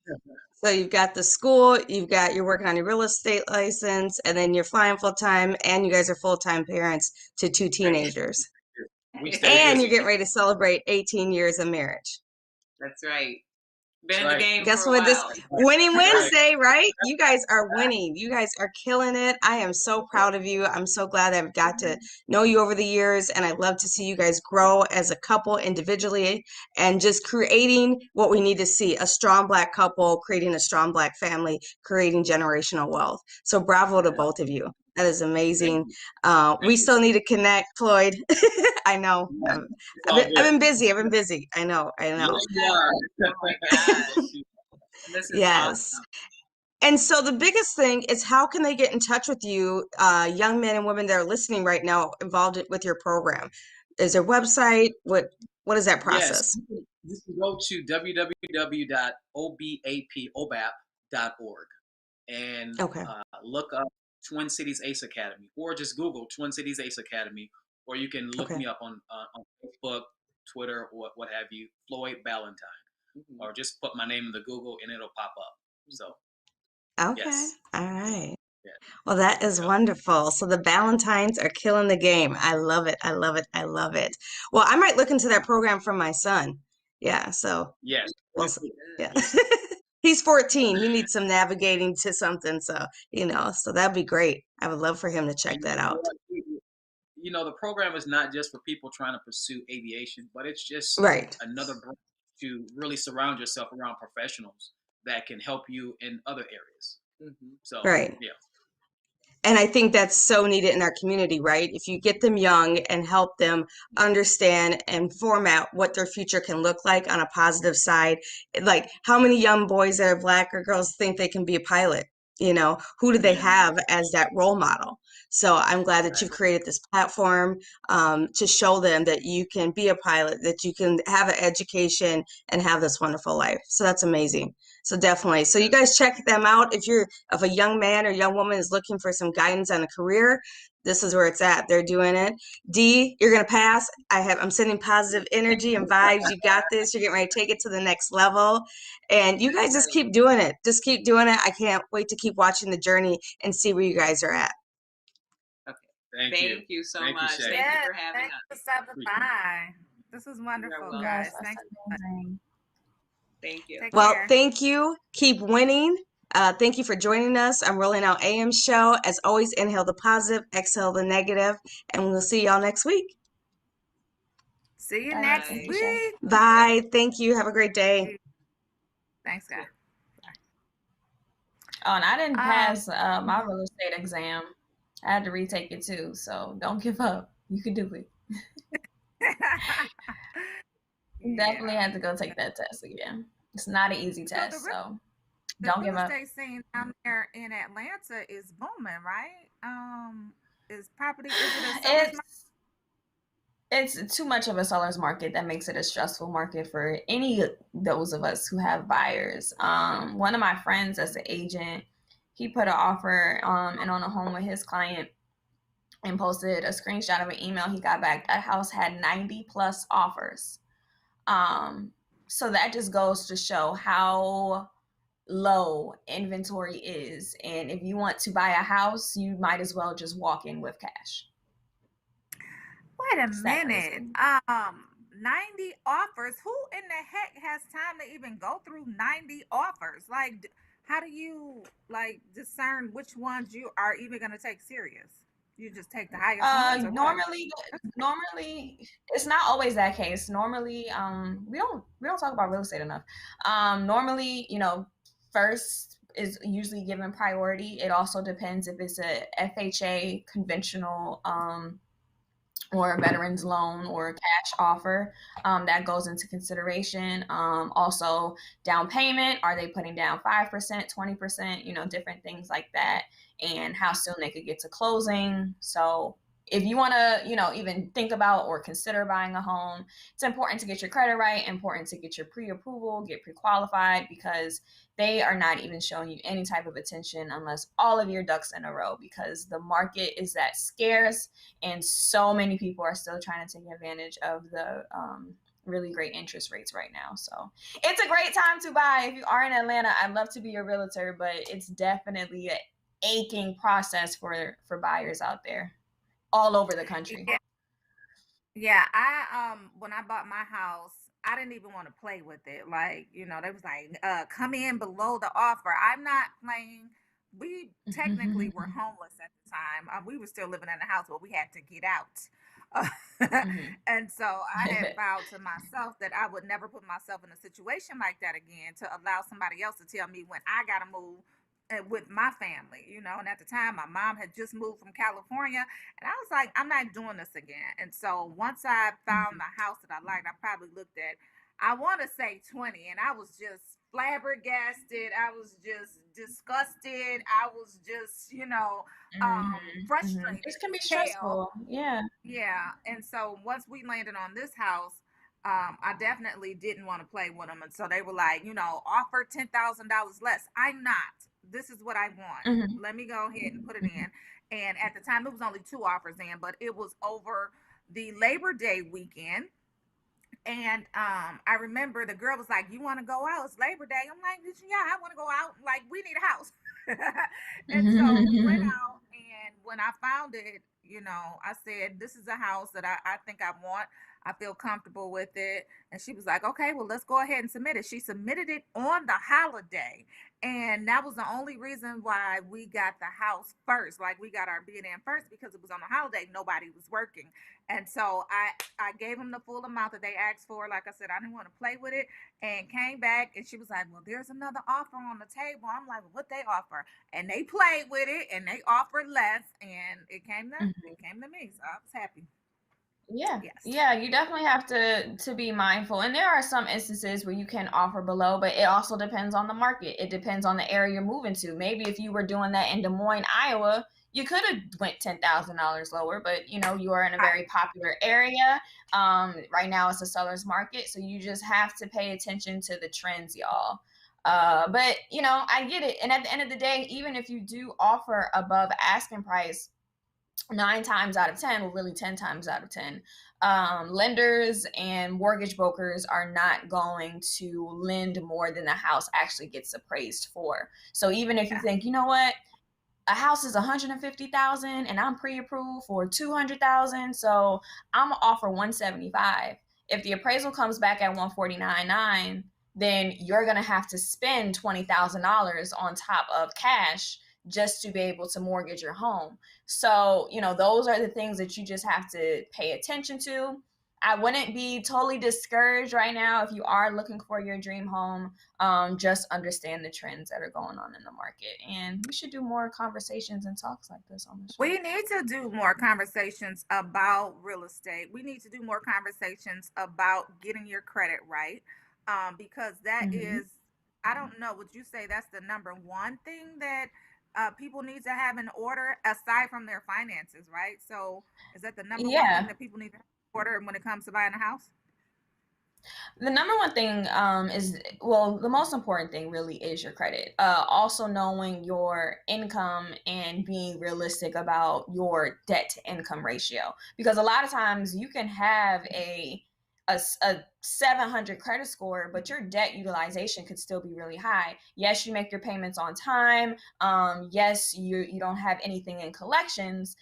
So you've got the school, you're working on your real estate license, and then you're flying full time, and you guys are full time parents to 2 teenagers. And you're getting ready to celebrate 18 years of marriage. That's right. Been in the game Guess for a what? while. This winning Wednesday, right? You guys are winning. You guys are killing it. I am so proud of you. I'm so glad I've got to know you over the years, and I love to see you guys grow as a couple individually and just creating what we need to see, a strong Black couple, creating a strong Black family, creating generational wealth. So bravo to both of you. That is amazing. We still need to connect, Floyd. I know. I've been busy. I know. Oh my gosh. This is yes. awesome. And so the biggest thing is, how can they get in touch with you, young men and women that are listening right now involved with your program? Is there a website? What is that Yes, process? you can go to www.obap.org and Okay. look up Twin Cities Ace Academy, or just Google Twin Cities Ace Academy, or you can look Okay. me up on Facebook, Twitter, or what have you, Floyd Ballantyne, or just put my name in the Google and it'll pop up. So, Okay. yes. All right. Yeah. Well, that is wonderful. So the Valentines are killing the game. I love it. I love it. I love it. Well, I might look into that program for my son. Yeah. So, Yes. well, yeah. He's 14. He needs some navigating to something. So, so that'd be great. I would love for him to check And that out. the program is not just for people trying to pursue aviation, but it's just Right. another branch to really surround yourself around professionals that can help you in other areas. So, Right. yeah. And I think that's so needed in our community, right? If you get them young and help them understand and format what their future can look like on a positive side, like how many young boys that are Black or girls think they can be a pilot? Who do they have as that role model? So I'm glad that you've created this platform to show them that you can be a pilot, that you can have an education and have this wonderful life. So that's amazing. So definitely. So you guys check them out. If a young man or young woman is looking for some guidance on a career, this is where it's at. They're doing it. Dee, you're gonna pass. I'm sending positive energy and vibes. You got this. You're getting ready to take it to the next level. And you guys just keep doing it. Just keep doing it. I can't wait to keep watching the journey and see where you guys are at. Okay. Thank you so much. Thank you for having us. Thanks for stopping by. This was wonderful, guys. Thanks. Thank you. Well, thank you. Keep winning. Thank you for joining us. I'm Rolling Out AM show. As always, inhale the positive, exhale the negative, and we'll see y'all next week. See you next week. Bye. Thank you. Have a great day. Thanks, guys. Oh, and I didn't pass my real estate exam. I had to retake it too. So don't give up. You can do it. Definitely had to go take that test again. It's not an easy test, so don't give up. The real estate scene down there in Atlanta is booming, right? Is it a seller's market? It's too much of a seller's market that makes it a stressful market for those of us who have buyers. One of my friends as an agent, he put an offer in on a home with his client and posted a screenshot of an email he got back. That house had 90 plus offers. So that just goes to show how low inventory is. And if you want to buy a house, you might as well just walk in with cash. Wait a minute. 90 offers. Who in the heck has time to even go through 90 offers? Like, how do you discern which ones you are even going to take serious? You just take the highest ones? Normally it's not always that case. Normally, we don't talk about real estate enough. Normally, first is usually given priority. It also depends if it's a FHA conventional or a veteran's loan or a cash offer, that goes into consideration. Also, down payment, are they putting down 5%, 20%, different things like that, and how soon they could get to closing. So if you want to, even think about or consider buying a home, it's important to get your credit right, important to get your pre-approval, get pre-qualified, because they are not even showing you any type of attention unless all of your ducks in a row, because the market is that scarce and so many people are still trying to take advantage of the really great interest rates right now. So it's a great time to buy. If you are in Atlanta, I'd love to be your realtor, but it's definitely an aching process for buyers out there all over the country. Yeah, I when I bought my house, I didn't even want to play with it. Like, they was like, come in below the offer. I'm not playing. We technically were homeless at the time. We were still living in the house, but we had to get out. And so I had vowed to myself that I would never put myself in a situation like that again, to allow somebody else to tell me when I got to move with my family, and at the time my mom had just moved from California, and I was like, I'm not doing this again. And so once I found the house that I liked, I probably looked at, I want to say 20, and I was just flabbergasted. I was just disgusted. I was just, frustrated This can be as hell. stressful. Yeah. Yeah. And so once we landed on this house, I definitely didn't want to play with them. And so they were like, offer $10,000 less. I'm not. This is what I want. Mm-hmm. Let me go ahead and put it in. And at the time, it was only 2 offers in, but it was over the Labor Day weekend. And I remember the girl was like, "You want to go out? It's Labor Day." I'm like, "Yeah, I want to go out. Like, we need a house." And so we went out, and when I found it, I said, "This is a house that I think I want. I feel comfortable with it." And she was like, "Okay, well, let's go ahead and submit it." She submitted it on the holiday. And that was the only reason why we got the house first. Like, we got our bid in first because it was on a holiday. Nobody was working. And so I gave them the full amount that they asked for. Like I said, I didn't want to play with it, and came back, and she was like, "Well, there's another offer on the table." I'm like, "What they offer?" And they played with it, and they offered less, and it came to me. So I was happy. Yeah. Yes. Yeah, you definitely have to be mindful. And there are some instances where you can offer below, but it also depends on the market. It depends on the area you're moving to. Maybe if you were doing that in Des Moines, Iowa, you could have went $10,000 lower, but you are in a very popular area. Right now it's a seller's market, so you just have to pay attention to the trends, y'all. But I get it. And at the end of the day, even if you do offer above asking price, 9 times out of 10, well, really 10 times out of 10, lenders and mortgage brokers are not going to lend more than the house actually gets appraised for. So even if you think, you know what, a house is 150,000 and I'm pre-approved for 200,000, so I'm gonna offer 175. If the appraisal comes back at 149.9, then you're gonna have to spend $20,000 on top of cash just to be able to mortgage your home. So those are the things that you just have to pay attention to. I wouldn't be totally discouraged right now if you are looking for your dream home. Just understand the trends that are going on in the market, and we should do more conversations and talks like this on the show. We need to do more conversations about real estate. We need to do more conversations about getting your credit right, because that is, I don't know, would you say that's the number one thing that people need to have in order aside from their finances, right? So is that the number one thing that people need to have in order when it comes to buying a house? The number one thing is, well, the most important thing really is your credit. Also knowing your income and being realistic about your debt to income ratio, because a lot of times you can have a 700 credit score, but your debt utilization could still be really high. Yes, you make your payments on time. Yes, you don't have anything in collections,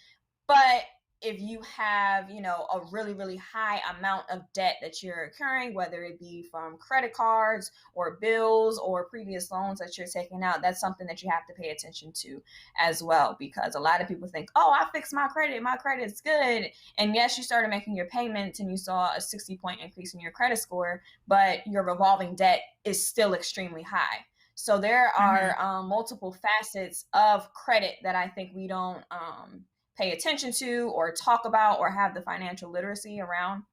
but if you have, a really, really high amount of debt that you're incurring, whether it be from credit cards or bills or previous loans that you're taking out, that's something that you have to pay attention to as well. Because a lot of people think, oh, I fixed my credit's good. And yes, you started making your payments and you saw a 60-point increase in your credit score, but your revolving debt is still extremely high. So there are multiple facets of credit that I think we don't pay attention to or talk about or have the financial literacy around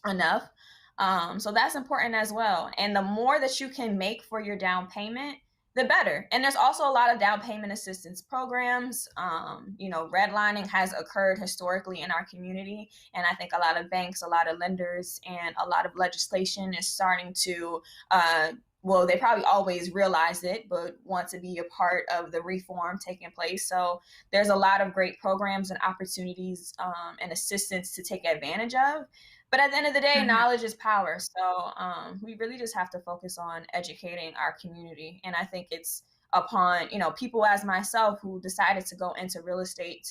enough. So that's important as well. And the more that you can make for your down payment, the better. And there's also a lot of down payment assistance programs. Redlining has occurred historically in our community. And I think a lot of banks, a lot of lenders, and a lot of legislation is starting to well, they probably always realized it, but want to be a part of the reform taking place. So there's a lot of great programs and opportunities and assistance to take advantage of. But at the end of the day, knowledge is power. So we really just have to focus on educating our community. And I think it's upon, people as myself who decided to go into real estate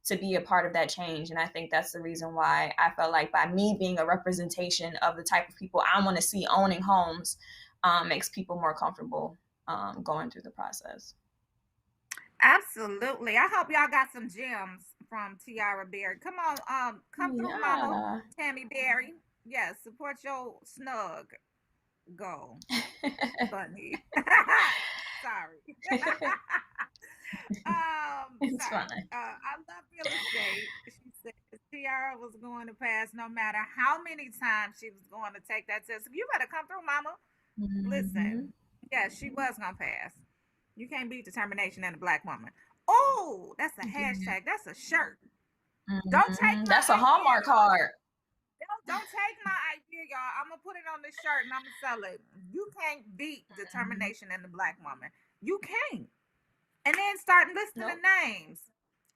to be a part of that change. And I think that's the reason why I felt like by me being a representation of the type of people I want to see owning homes, makes people more comfortable going through the process. Absolutely. I hope y'all got some gems from Tiara Berry. Come on, come through, Mama Tammy Berry. Yes, support your snug goal, bunny. Sorry. It's funny. I love real estate. She said Tiara was going to pass no matter how many times she was going to take that test. You better come through, Mama. Listen, yeah, she was gonna pass. You can't beat determination in a black woman. Oh, that's a hashtag. That's a shirt. Don't take my That's a Hallmark card. Don't take my idea, y'all. I'm gonna put it on this shirt and I'm gonna sell it. You can't beat determination in the black woman. You can't. And then start listing the names.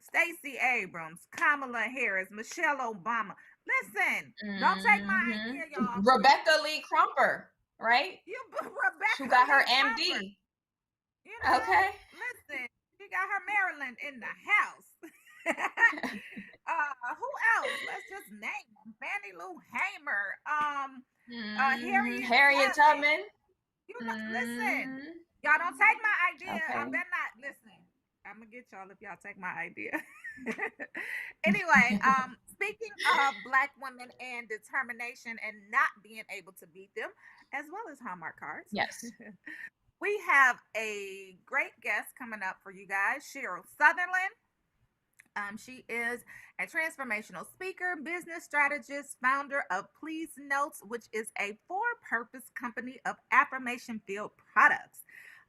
Stacey Abrams, Kamala Harris, Michelle Obama. Listen, don't take my idea, y'all. Rebecca Lee Crumper, right? Rebecca. Who got her Lee MD? Crumper. You know, okay. Listen, she got her Maryland in the house. Who else? Let's just name them. Fannie Lou Hamer. Harriet Tubman. You know, listen, y'all don't take my idea. I better not listen. I'm gonna get y'all if y'all take my idea. Anyway, speaking of black women and determination and not being able to beat them, as well as Hallmark cards. Yes. We have a great guest coming up for you guys, Cheryl Sutherland. She is a transformational speaker, business strategist, founder of Please Notes, which is a for-purpose company of affirmation field products.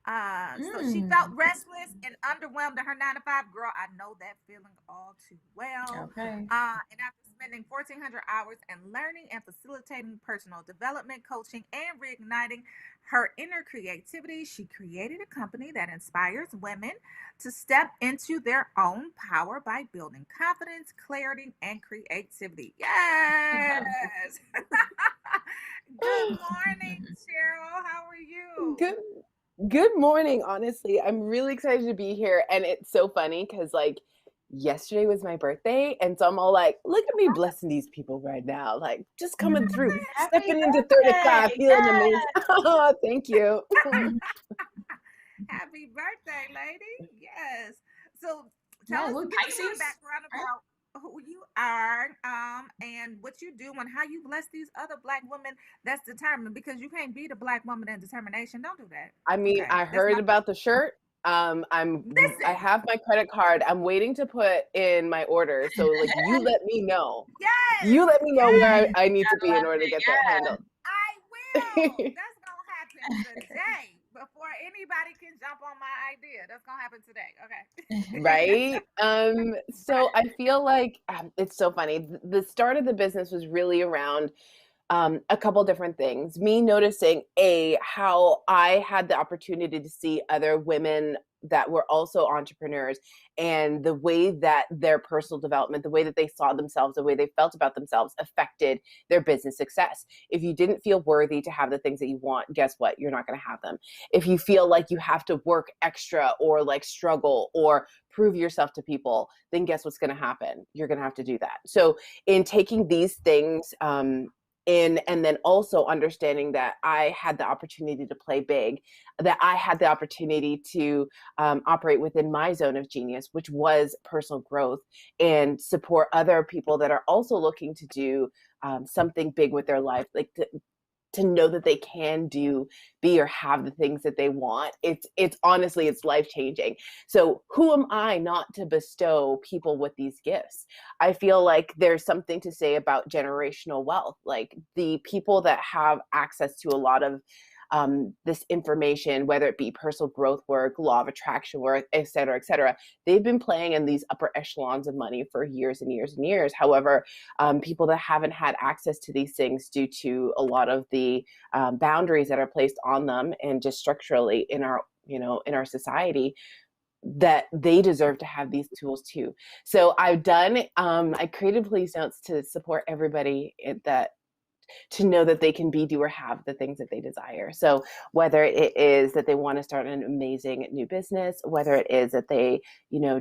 So she felt restless and underwhelmed in her 9-to-5. Girl, I know that feeling all too well. Okay. And after spending 1,400 hours in learning and facilitating personal development, coaching, and reigniting her inner creativity, she created a company that inspires women to step into their own power by building confidence, clarity, and creativity. Yes. Good morning, Cheryl. How are you? Good morning. Honestly, I'm really excited to be here. And it's so funny because like yesterday was my birthday. And so I'm all like, look at me blessing these people right now. Like just coming through, stepping into 35, feeling amazing. Oh, thank you. Happy birthday, lady. Yes. So tell us a little background about who you are and what you do and how you bless these other black women that's determined, because you can't beat a black woman in determination. Don't do that. I mean, I heard about the shirt. I have my credit card. I'm waiting to put in my order. So like you let me know. Yes. You let me know where I need to be in order to get that handled. I will. That's gonna happen today. Before anybody can jump on my idea. That's gonna happen today. Okay. Right. So I feel like it's so funny. The start of the business was really around a couple different things. Me noticing how I had the opportunity to see other women that were also entrepreneurs, and the way that their personal development, the way that they saw themselves, the way they felt about themselves affected their business success. If you didn't feel worthy to have the things that you want, guess what? You're not going to have them. If you feel like you have to work extra or like struggle or prove yourself to people, then guess what's going to happen? You're going to have to do that. So in taking these things, and then also understanding that I had the opportunity to play big, that I had the opportunity to operate within my zone of genius, which was personal growth, and support other people that are also looking to do something big with their life, like to know that they can be or have the things that they want. It's honestly, it's life-changing. So who am I not to bestow people with these gifts? I feel like there's something to say about generational wealth. Like the people that have access to a lot of this information, whether it be personal growth work, law of attraction work, et cetera, they've been playing in these upper echelons of money for years and years and years. However, people that haven't had access to these things due to a lot of the boundaries that are placed on them and just structurally in our society, that they deserve to have these tools too. So I created Please Notes to support everybody to know that they can be, do, or have the things that they desire. So whether it is that they want to start an amazing new business, whether it is that they,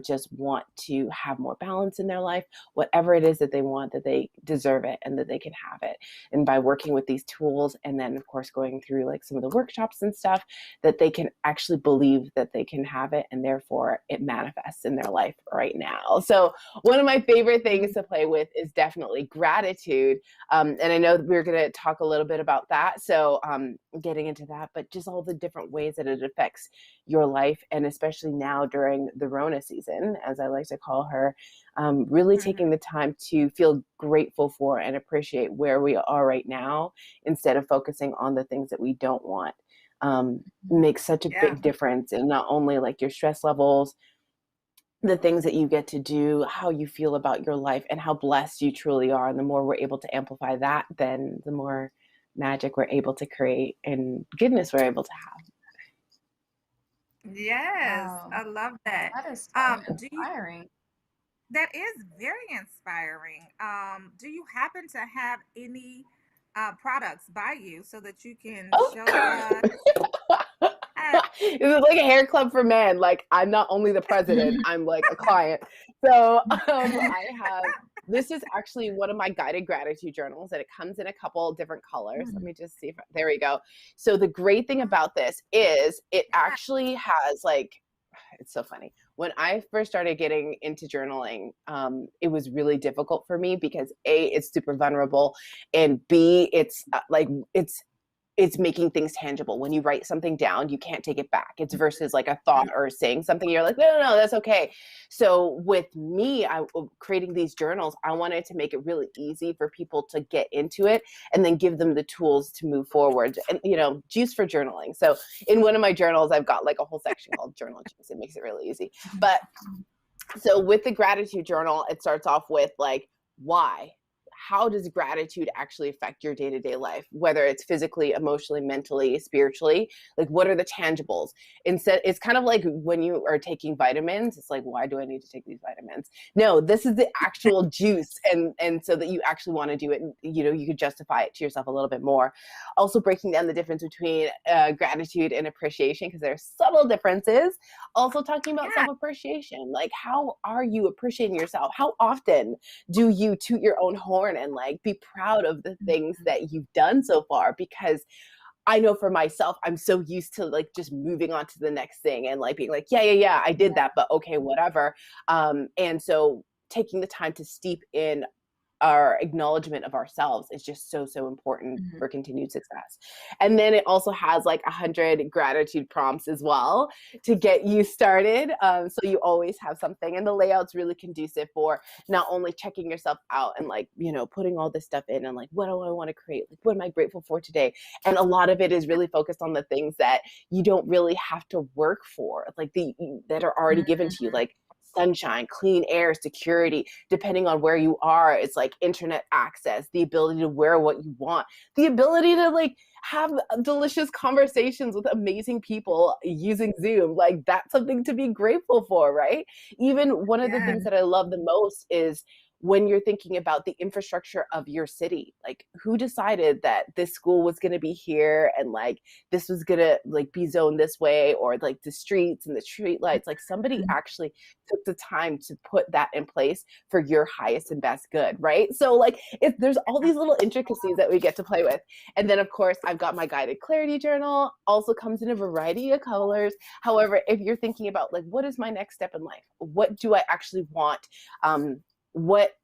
just want to have more balance in their life, whatever it is that they want, that they deserve it and that they can have it. And by working with these tools, and then of course going through like some of the workshops and stuff, that they can actually believe that they can have it, and therefore it manifests in their life right now. So one of my favorite things to play with is definitely gratitude. And I know we we're going to talk a little bit about that. So getting into that, but just all the different ways that it affects your life. And especially now during the Rona season, as I like to call her, really taking the time to feel grateful for and appreciate where we are right now, instead of focusing on the things that we don't want, makes such a big difference in not only like your stress levels, the things that you get to do, how you feel about your life, and how blessed you truly are. And the more we're able to amplify that, then the more magic we're able to create and goodness we're able to have. Yes, Wow. I love that. That is inspiring. That is very inspiring. Do you happen to have any products by you so that you can show us? This is like a hair club for men. Like, I'm not only the president, I'm like a client. So I have, this is actually one of my guided gratitude journals, and it comes in a couple different colors. Let me just see if, there we go. So the great thing about this is it actually has like, it's so funny. When I first started getting into journaling, it was really difficult for me because A, it's super vulnerable, and B, it's it's making things tangible. When you write something down, you can't take it back. It's versus like a thought or saying something, you're like, no, that's okay. So with me, creating these journals, I wanted to make it really easy for people to get into it and then give them the tools to move forward, and, you know, juice for journaling. So in one of my journals, I've got like a whole section called journal juice. It makes it really easy. But so with the gratitude journal, it starts off with like, why? How does gratitude actually affect your day-to-day life, whether it's physically, emotionally, mentally, spiritually? Like, what are the tangibles? Instead, it's kind of like when you are taking vitamins, it's like, why do I need to take these vitamins? No, this is the actual juice. And so that you actually want to do it, you know, you could justify it to yourself a little bit more. Also breaking down the difference between gratitude and appreciation, because there are subtle differences. Also talking about self-appreciation, like how are you appreciating yourself? How often do you toot your own horn and like be proud of the things that you've done so far? Because I know for myself, I'm so used to like just moving on to the next thing and like being like, yeah, I did that, but okay, whatever. And so taking the time to steep in our acknowledgement of ourselves is just so important for continued success. And then it also has like 100 gratitude prompts as well to get you started. So you always have something, and the layout's really conducive for not only checking yourself out and like, you know, putting all this stuff in and like, what do I want to create? Like, what am I grateful for today? And a lot of it is really focused on the things that you don't really have to work for, like that are already given to you, like sunshine, clean air, security, depending on where you are. It's like internet access, the ability to wear what you want, the ability to like have delicious conversations with amazing people using Zoom. Like, that's something to be grateful for, right? Even one of the things that I love the most is when you're thinking about the infrastructure of your city, like who decided that this school was going to be here and like this was going to like be zoned this way, or like the streets and the street lights, like somebody actually took the time to put that in place for your highest and best good, right? So like there's all these little intricacies that we get to play with. And then of course I've got my guided clarity journal, also comes in a variety of colors. However, if you're thinking about like, what is my next step in life? What do I actually want? What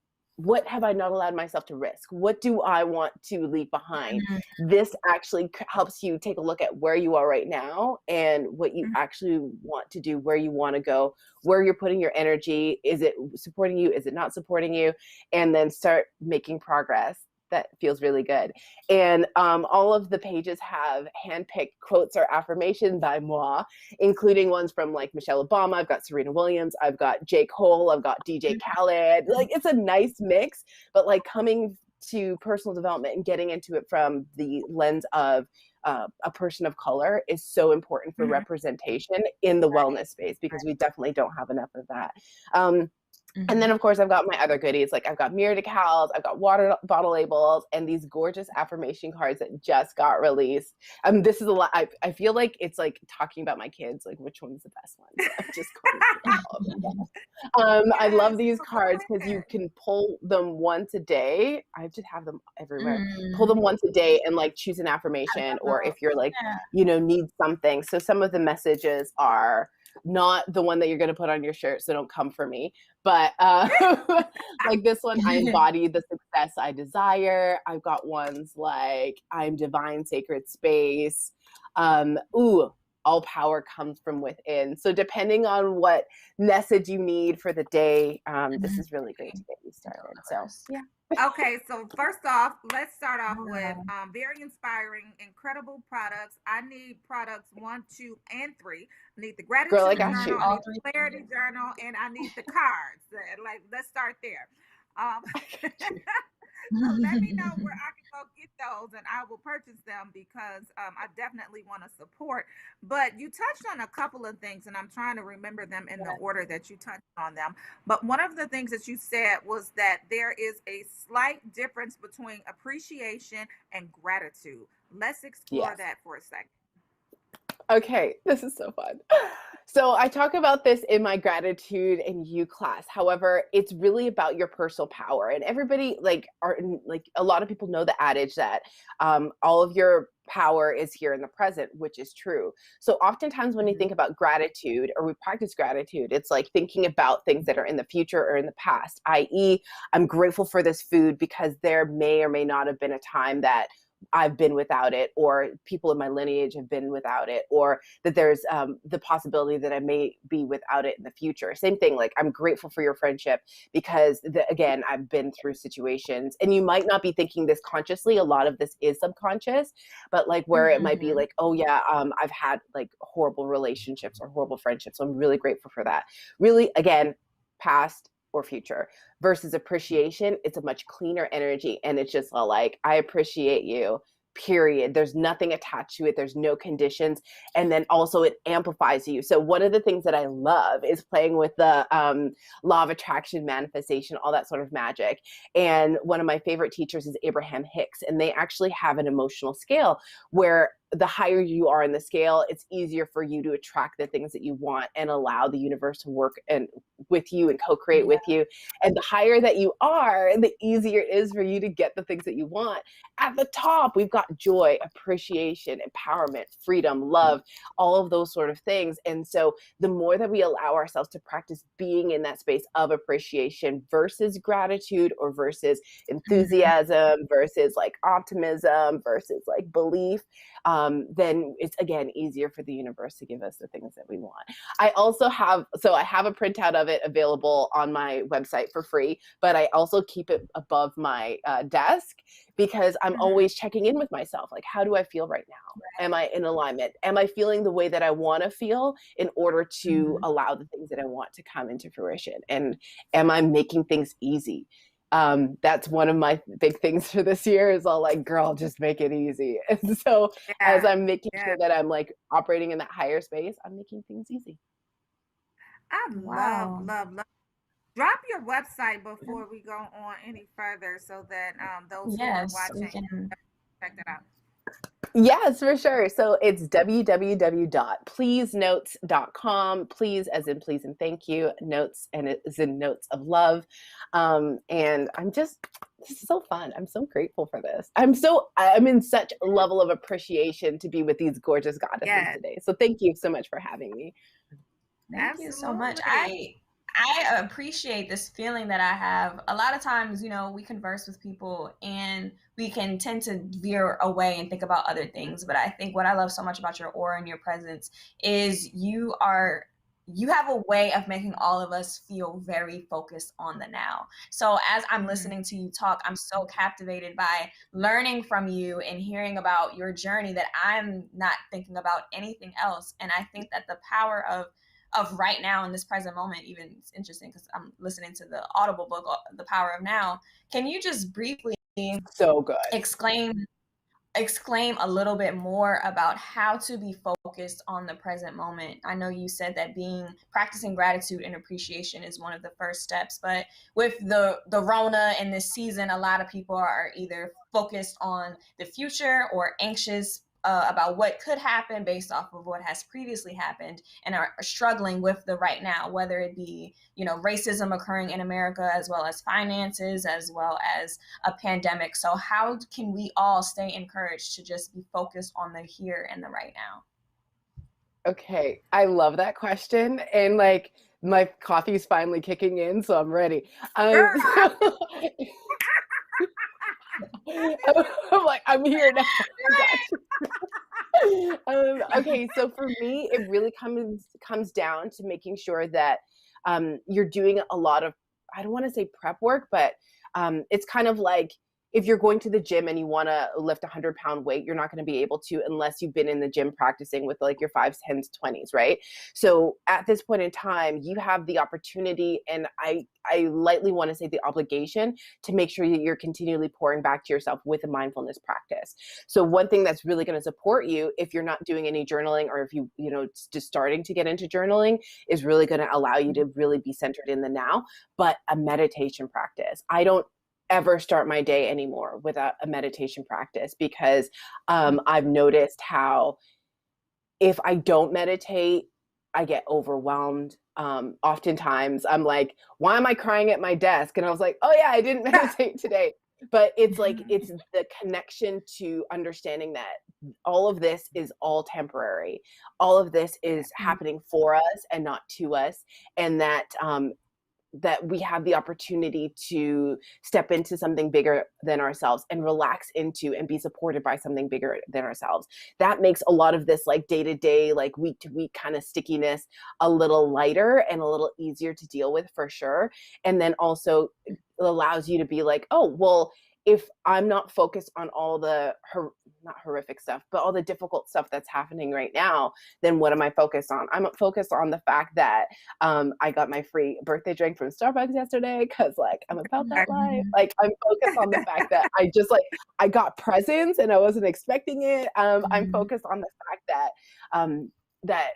have I not allowed myself to risk? What do I want to leave behind? This actually helps you take a look at where you are right now and what you actually want to do, where you want to go, where you're putting your energy. Is it supporting you? Is it not supporting you? And then start making progress. That feels really good. And all of the pages have handpicked quotes or affirmations by moi, including ones from like Michelle Obama. I've got Serena Williams. I've got J. Cole. I've got DJ Khaled. Like, it's a nice mix, but like coming to personal development and getting into it from the lens of a person of color is so important for representation in the wellness space, because we definitely don't have enough of that. And then, of course, I've got my other goodies. Like, I've got mirror decals, I've got water bottle labels, and these gorgeous affirmation cards that just got released. This is a lot. I feel like it's like talking about my kids, like which one's the best one. So I'm just going I love these cards because you can pull them once a day. I just have them everywhere. Pull them once a day and like choose an affirmation, or if you're like, you know, need something. So some of the messages are not the one that you're going to put on your shirt, so don't come for me. But but like this one, I embody the success I desire. I've got ones like I'm divine sacred space. All power comes from within. So depending on what message you need for the day, this is really great to get you started. So yeah. Okay, so first off, let's start off with very inspiring, incredible products. I need products 1, 2, and 3. I need the gratitude Girl, I got journal, you. I need the clarity journal, and I need the cards. Like, let's start there. So let me know where I can go get those, and I will purchase them because I definitely want to support. But you touched on a couple of things, and I'm trying to remember them in the order that you touched on them. But one of the things that you said was that there is a slight difference between appreciation and gratitude. Let's explore that for a second. Okay, this is so fun. So I talk about this in my Gratitude and You class. However, it's really about your personal power. And everybody, like a lot of people know the adage that all of your power is here in the present, which is true. So oftentimes when you think about gratitude or we practice gratitude, it's like thinking about things that are in the future or in the past, i.e., I'm grateful for this food because there may or may not have been a time that I've been without it, or people in my lineage have been without it, or that there's the possibility that I may be without it in the future. Same thing, like I'm grateful for your friendship because, again, I've been through situations, and you might not be thinking this consciously. A lot of this is subconscious, but like where it might be like, oh yeah, I've had like horrible relationships or horrible friendships. So I'm really grateful for that. Really, again, past or future. Versus appreciation, it's a much cleaner energy, and it's just all like, I appreciate you, period. There's nothing attached to it. There's no conditions. And then also it amplifies you. So one of the things that I love is playing with the law of attraction, manifestation, all that sort of magic. And one of my favorite teachers is Abraham Hicks, and they actually have an emotional scale where the higher you are in the scale, it's easier for you to attract the things that you want and allow the universe to work and with you and co-create with you. And the higher that you are, the easier it is for you to get the things that you want. At the top, we've got joy, appreciation, empowerment, freedom, love, all of those sort of things. And so the more that we allow ourselves to practice being in that space of appreciation versus gratitude or versus enthusiasm versus like optimism versus like belief, then it's again easier for the universe to give us the things that we want. I also have, I have a printout of it available on my website for free, but I also keep it above my desk because I'm always checking in with myself. Like, how do I feel right now? Am I in alignment? Am I feeling the way that I want to feel in order to allow the things that I want to come into fruition? And am I making things easy? That's one of my big things for this year is all like, girl, just make it easy. And so as I'm making sure that I'm like operating in that higher space, I'm making things easy. I love. Drop your website before we go on any further so that those who are watching can check it out. Yes, for sure. So it's www.pleasenotes.com. Please as in please and thank you. Notes and it is in notes of love. And this is so fun. I'm so grateful for this. I'm in such a level of appreciation to be with these gorgeous goddesses today. So thank you so much for having me. Thank you so much. I appreciate this feeling that I have. A lot of times, we converse with people and we can tend to veer away and think about other things. But I think what I love so much about your aura and your presence is you have a way of making all of us feel very focused on the now. So as I'm listening to you talk, I'm so captivated by learning from you and hearing about your journey that I'm not thinking about anything else. And I think that the power of right now in this present moment, even it's interesting because I'm listening to the Audible book, The Power of Now. Can you just briefly exclaim a little bit more about how to be focused on the present moment? I know you said that practicing gratitude and appreciation is one of the first steps, but with the Rona and this season, a lot of people are either focused on the future or anxious about what could happen based off of what has previously happened and are struggling with the right now, whether it be, racism occurring in America, as well as finances, as well as a pandemic. So how can we all stay encouraged to just be focused on the here and the right now? Okay, I love that question. And like my coffee's finally kicking in, so I'm ready. I'm like, I'm here now. Okay, so for me, it really comes down to making sure that you're doing a lot of, I don't want to say prep work, but it's kind of like if you're going to the gym and you want to lift 100-pound weight, you're not going to be able to unless you've been in the gym practicing with like your 5s, 10s, 20s, right? So at this point in time, you have the opportunity, and I lightly want to say the obligation, to make sure that you're continually pouring back to yourself with a mindfulness practice. So one thing that's really going to support you if you're not doing any journaling, or if you just starting to get into journaling, is really going to allow you to really be centered in the now, but a meditation practice. I don't ever start my day anymore without a meditation practice, because I've noticed how if I don't meditate, I get overwhelmed. Oftentimes I'm like, why am I crying at my desk? And I was like, oh yeah, I didn't meditate today. But it's like, it's the connection to understanding that all of this is all temporary. All of this is happening for us and not to us. And that that we have the opportunity to step into something bigger than ourselves and relax into and be supported by something bigger than ourselves. That makes a lot of this like day-to-day, like week-to-week kind of stickiness a little lighter and a little easier to deal with, for sure. And then also it allows you to be like, oh, well, if I'm not focused on all the, not horrific stuff, but all the difficult stuff that's happening right now, then what am I focused on? I'm focused on the fact that I got my free birthday drink from Starbucks yesterday, because like I'm about that life. Like I'm focused on the fact that I got presents and I wasn't expecting it. I'm focused on the fact that that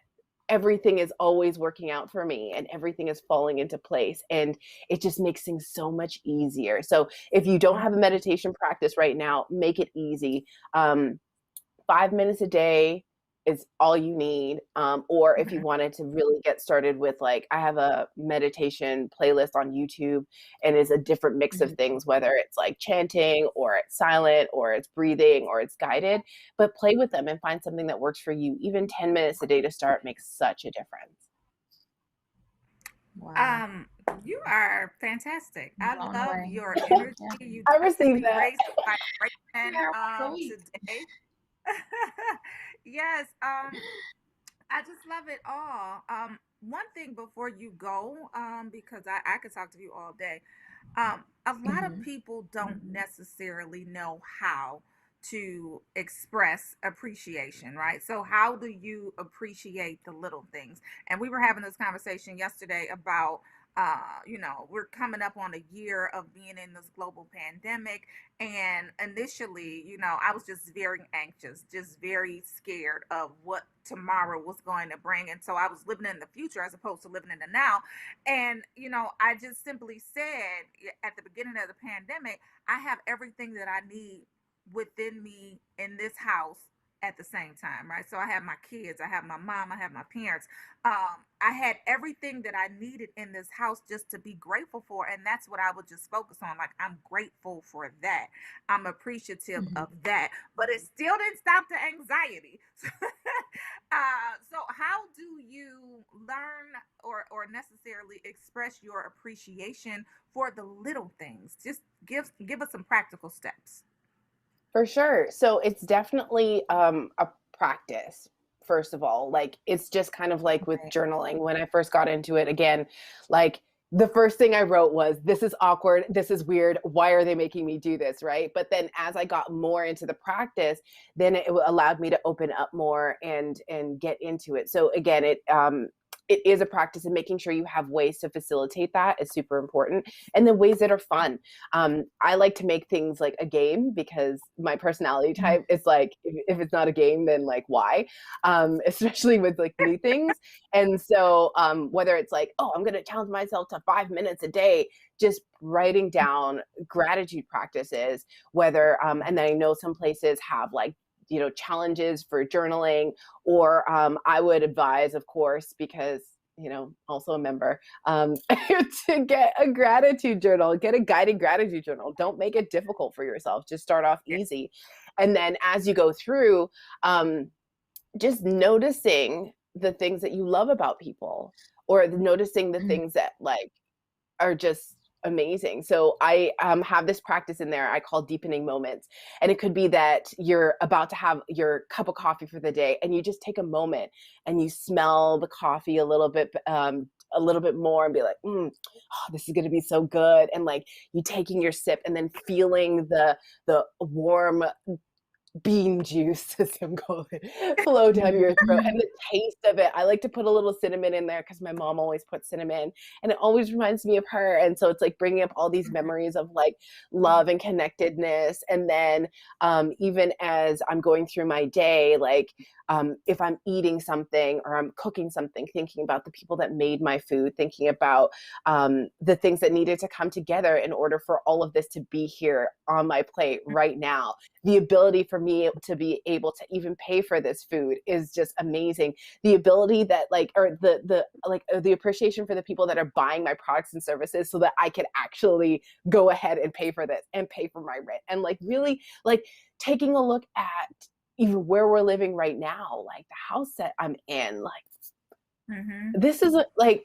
everything is always working out for me and everything is falling into place, and it just makes things so much easier. So if you don't have a meditation practice right now, make it easy. 5 minutes a day is all you need. Or if you wanted to really get started with, like, I have a meditation playlist on YouTube, and it's a different mix of things, whether it's like chanting or it's silent or it's breathing or it's guided, but play with them and find something that works for you. Even 10 minutes a day to start makes such a difference. Wow. You are fantastic. I love your energy. You I received that. raised the vibration today. Yes. I just love it all. One thing before you go, because I could talk to you all day. A lot of people don't necessarily know how to express appreciation, right? So how do you appreciate the little things? And we were having this conversation yesterday about we're coming up on a year of being in this global pandemic. And initially, I was just very anxious, just very scared of what tomorrow was going to bring. And so I was living in the future as opposed to living in the now. And, I just simply said at the beginning of the pandemic, I have everything that I need within me in this house at the same time, right? So I have my kids, I have my mom, I have my parents. I had everything that I needed in this house just to be grateful for. And that's what I would just focus on. Like, I'm grateful for that. I'm appreciative of that. But it still didn't stop the anxiety. So how do you learn or necessarily express your appreciation for the little things? Just give us some practical steps. For sure. So it's definitely a practice, first of all. Like, it's just kind of like with journaling. When I first got into it, again, like the first thing I wrote was, this is awkward, this is weird, why are they making me do this, right? But then as I got more into the practice, then it allowed me to open up more and get into it. So again, it is a practice, and making sure you have ways to facilitate that is super important. And then ways that are fun. I like to make things like a game, because my personality type is like, if it's not a game, then like, why? Especially with like new things. And so whether it's like, oh, I'm going to challenge myself to 5 minutes a day, just writing down gratitude practices, whether, and then I know some places have like, challenges for journaling, or I would advise, of course, because, also a member, to get a gratitude journal, get a guided gratitude journal. Don't make it difficult for yourself. Just start off easy. And then as you go through, just noticing the things that you love about people, or noticing the things that like are just amazing. So I have this practice in there I call deepening moments. And it could be that you're about to have your cup of coffee for the day, and you just take a moment and you smell the coffee a little bit more and be like, oh, this is going to be so good. And like you taking your sip and then feeling the warm bean juice, as I'm calling it, flow down your throat, and the taste of it. I like to put a little cinnamon in there because my mom always puts cinnamon, and it always reminds me of her. And so it's like bringing up all these memories of like love and connectedness. And then even as I'm going through my day, like if I'm eating something or I'm cooking something, thinking about the people that made my food, thinking about the things that needed to come together in order for all of this to be here on my plate right now. The ability for me to be able to even pay for this food is just amazing. The ability that like, or the appreciation for the people that are buying my products and services so that I can actually go ahead and pay for this and pay for my rent. And like really like taking a look at even where we're living right now, like the house that I'm in, like this is like,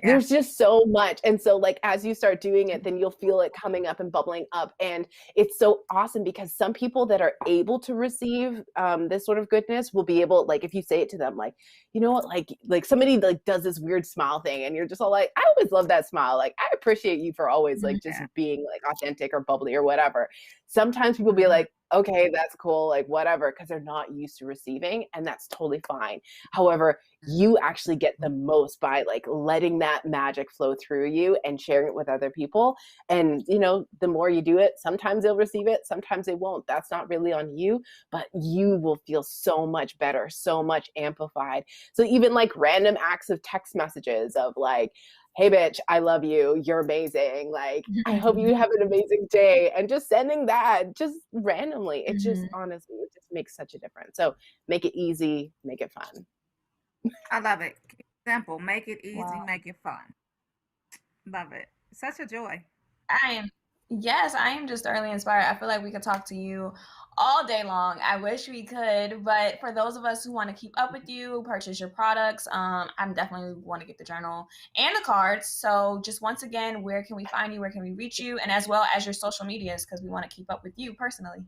there's just so much. And so like, as you start doing it, then you'll feel it coming up and bubbling up. And it's so awesome because some people that are able to receive this sort of goodness will be able, like, if you say it to them, like, you know what, like somebody like does this weird smile thing and you're just all like, I always love that smile. Like, I appreciate you for always like just being like authentic or bubbly or whatever. Sometimes people be like, okay, that's cool, like whatever, because they're not used to receiving, and that's totally fine. However, you actually get the most by like letting that magic flow through you and sharing it with other people. And you know, the more you do it, sometimes they'll receive it, sometimes they won't. That's not really on you, but you will feel so much better, so much amplified. So even like random acts of text messages of like, hey bitch, I love you, you're amazing, like I hope you have an amazing day, and just sending that just randomly, it just honestly, it just makes such a difference. So make it easy, make it fun. I love it. Keep it simple, make it easy, make it fun. Love it. Such a joy. I am just thoroughly inspired. I feel like we could talk to you all day long. I wish we could, but for those of us who want to keep up with you, purchase your products, I'm definitely want to get the journal and the cards. So just once again, where can we find you? Where can we reach you? And as well as your social medias, because we want to keep up with you personally.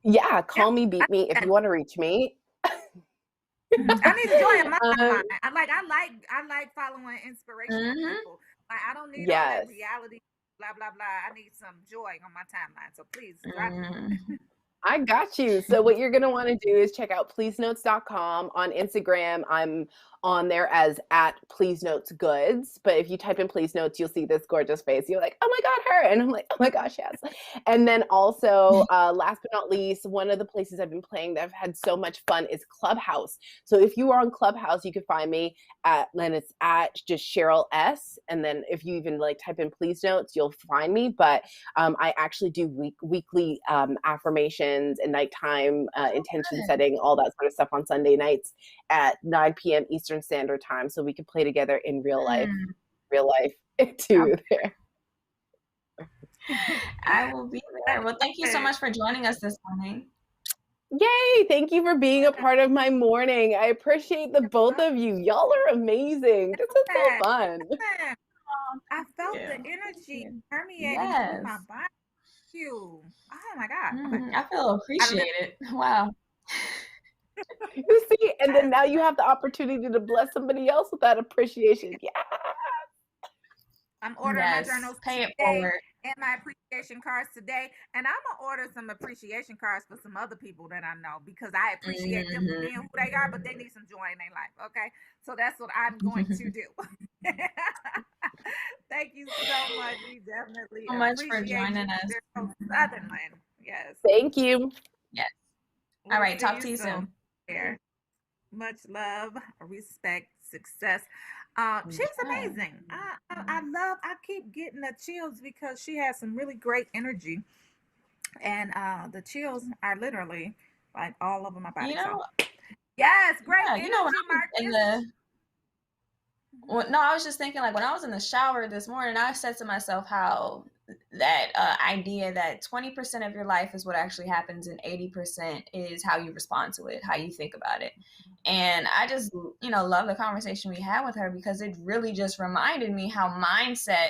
Yeah, call me, beat me if you want to reach me. I need to join my timeline. I like following inspirational people. Like I don't need all that reality, blah blah blah. I need some joy on my timeline. So please drop it. I got you. So what you're going to want to do is check out pleasenotes.com. On Instagram, I'm on there as @pleasenotesgoods. But if you type in Please Notes, you'll see this gorgeous face. You're like, oh my God, her. And I'm like, oh my gosh, yes. And then also, last but not least, one of the places I've been playing that I've had so much fun is Clubhouse. So if you are on Clubhouse, you can find me and it's at just Cheryl S. And then if you even like type in Please Notes, you'll find me. But I actually do weekly affirmations and nighttime intention setting, all that sort of stuff on Sunday nights at 9 p.m. Eastern Standard Time, so we can play together in real life too there. I will be there. Well, thank you so much for joining us this morning. Yay! Thank you for being a part of my morning. I appreciate the both of you. Y'all are amazing. This is so fun. I felt the energy permeating through my body. You. Oh my God. I feel appreciated. Wow. You see, and then now you have the opportunity to bless somebody else with that appreciation. Yeah. I'm ordering my journals today and my appreciation cards today. And I'm going to order some appreciation cards for some other people that I know because I appreciate them for being who they are, but they need some joy in their life. Okay. So that's what I'm going to do. Thank you so much. We definitely so much for joining us. Cheryl Sutherland. Yes. Thank you. Yes. All right. Talk to you soon. Much love, respect, success. She's amazing. I keep getting the chills because she has some really great energy. And the chills are literally like all over my body. You know, yes, great energy, you know, when I was just thinking, like when I was in the shower this morning, I said to myself how idea that 20% of your life is what actually happens and 80% is how you respond to it, how you think about it. And I just, love the conversation we had with her, because it really just reminded me how mindset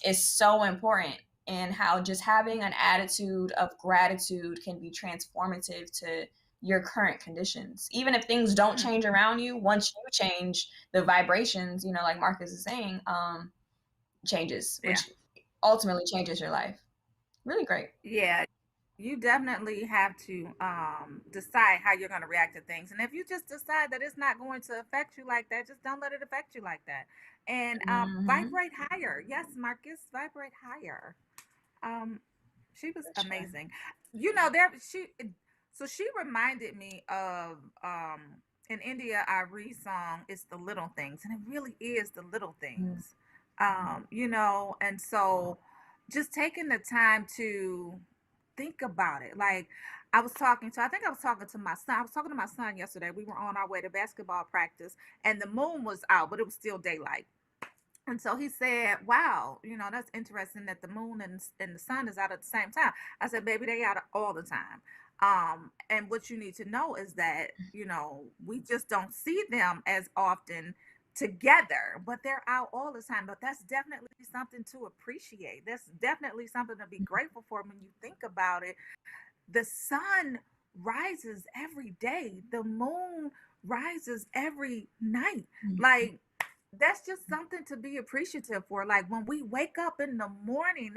is so important, and how just having an attitude of gratitude can be transformative to your current conditions. Even if things don't change around you, once you change, the vibrations, like Marcus is saying, changes, which ultimately changes your life. Really great. Yeah, you definitely have to decide how you're going to react to things. And if you just decide that it's not going to affect you like that, just don't let it affect you like that. And vibrate higher. Yes, Marcus, vibrate higher. She was amazing. She reminded me of in India Ari song, "It's the Little Things," and it really is the little things. And so just taking the time to think about it. Like I think I was talking to my son. I was talking to my son yesterday. We were on our way to basketball practice and the moon was out, but it was still daylight. And so he said, "Wow, that's interesting that the moon and the sun is out at the same time." I said, "Baby, they out all the time." And what you need to know is that, we just don't see them as often together, but they're out all the time. But that's definitely something to appreciate. That's definitely something to be grateful for when you think about it. The sun rises every day, the moon rises every night. Like, that's just something to be appreciative for. Like when we wake up in the morning,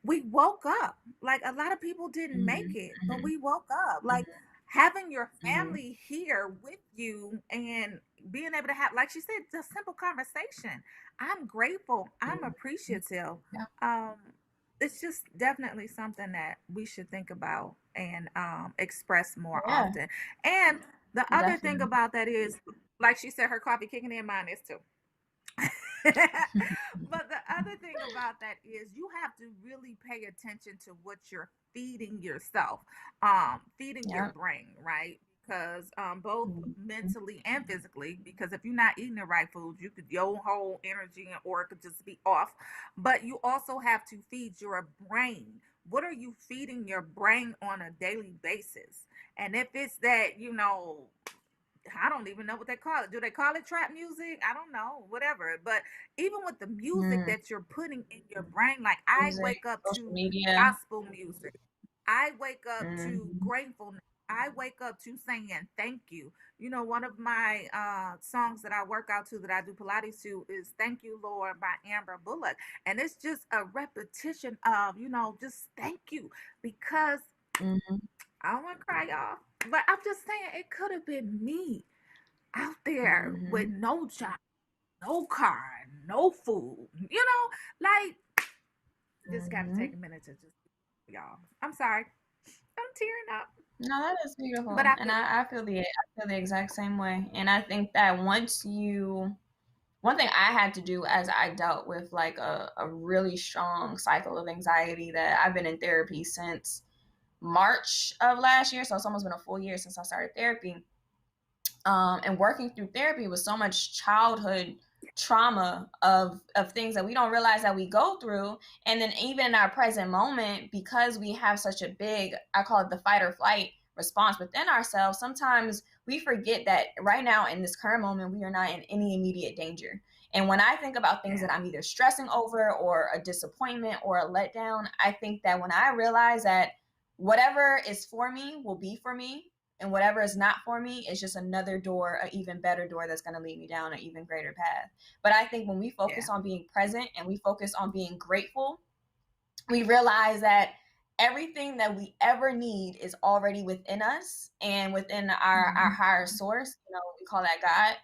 we woke up. Like a lot of people didn't make it, but we woke up. Like having your family here with you and being able to have, like she said, just simple conversation. I'm grateful. I'm appreciative. It's just definitely something that we should think about and express more often. And the other thing about that is, like she said, her coffee kicking in, mine is too. But the other thing about that is you have to really pay attention to what you're feeding yourself, feeding your brain, right? Because both mentally and physically, because if you're not eating the right foods, your whole energy or it could just be off. But you also have to feed your brain. What are you feeding your brain on a daily basis? And if it's that, I don't even know what they call it. Do they call it trap music? I don't know, whatever. But even with the music that you're putting in your brain, like I wake up to gospel music. I wake up to gratefulness. I wake up to saying thank you. One of my songs that I work out to, that I do Pilates to, is "Thank You, Lord" by Amber Bullock. And it's just a repetition of, just thank you. Because I don't want to cry, y'all, but I'm just saying it could have been me out there with no job, no car, no food. Like just got to take a minute to just, y'all. I'm sorry, I'm tearing up. No, that is beautiful, but I feel the exact same way. And I think that one thing I had to do as I dealt with like a really strong cycle of anxiety, that I've been in therapy since March of last year, so it's almost been a full year since I started therapy. And working through therapy with so much childhood trauma of things that we don't realize that we go through. And then even in our present moment, because we have such a big, I call it the fight or flight response within ourselves, sometimes we forget that right now in this current moment, we are not in any immediate danger. And when I think about things that I'm either stressing over or a disappointment or a letdown, I think that when I realize that whatever is for me will be for me, and whatever is not for me is just another door, an even better door that's going to lead me down an even greater path. But I think when we focus on being present and we focus on being grateful, we realize that everything that we ever need is already within us and within our higher source. We call that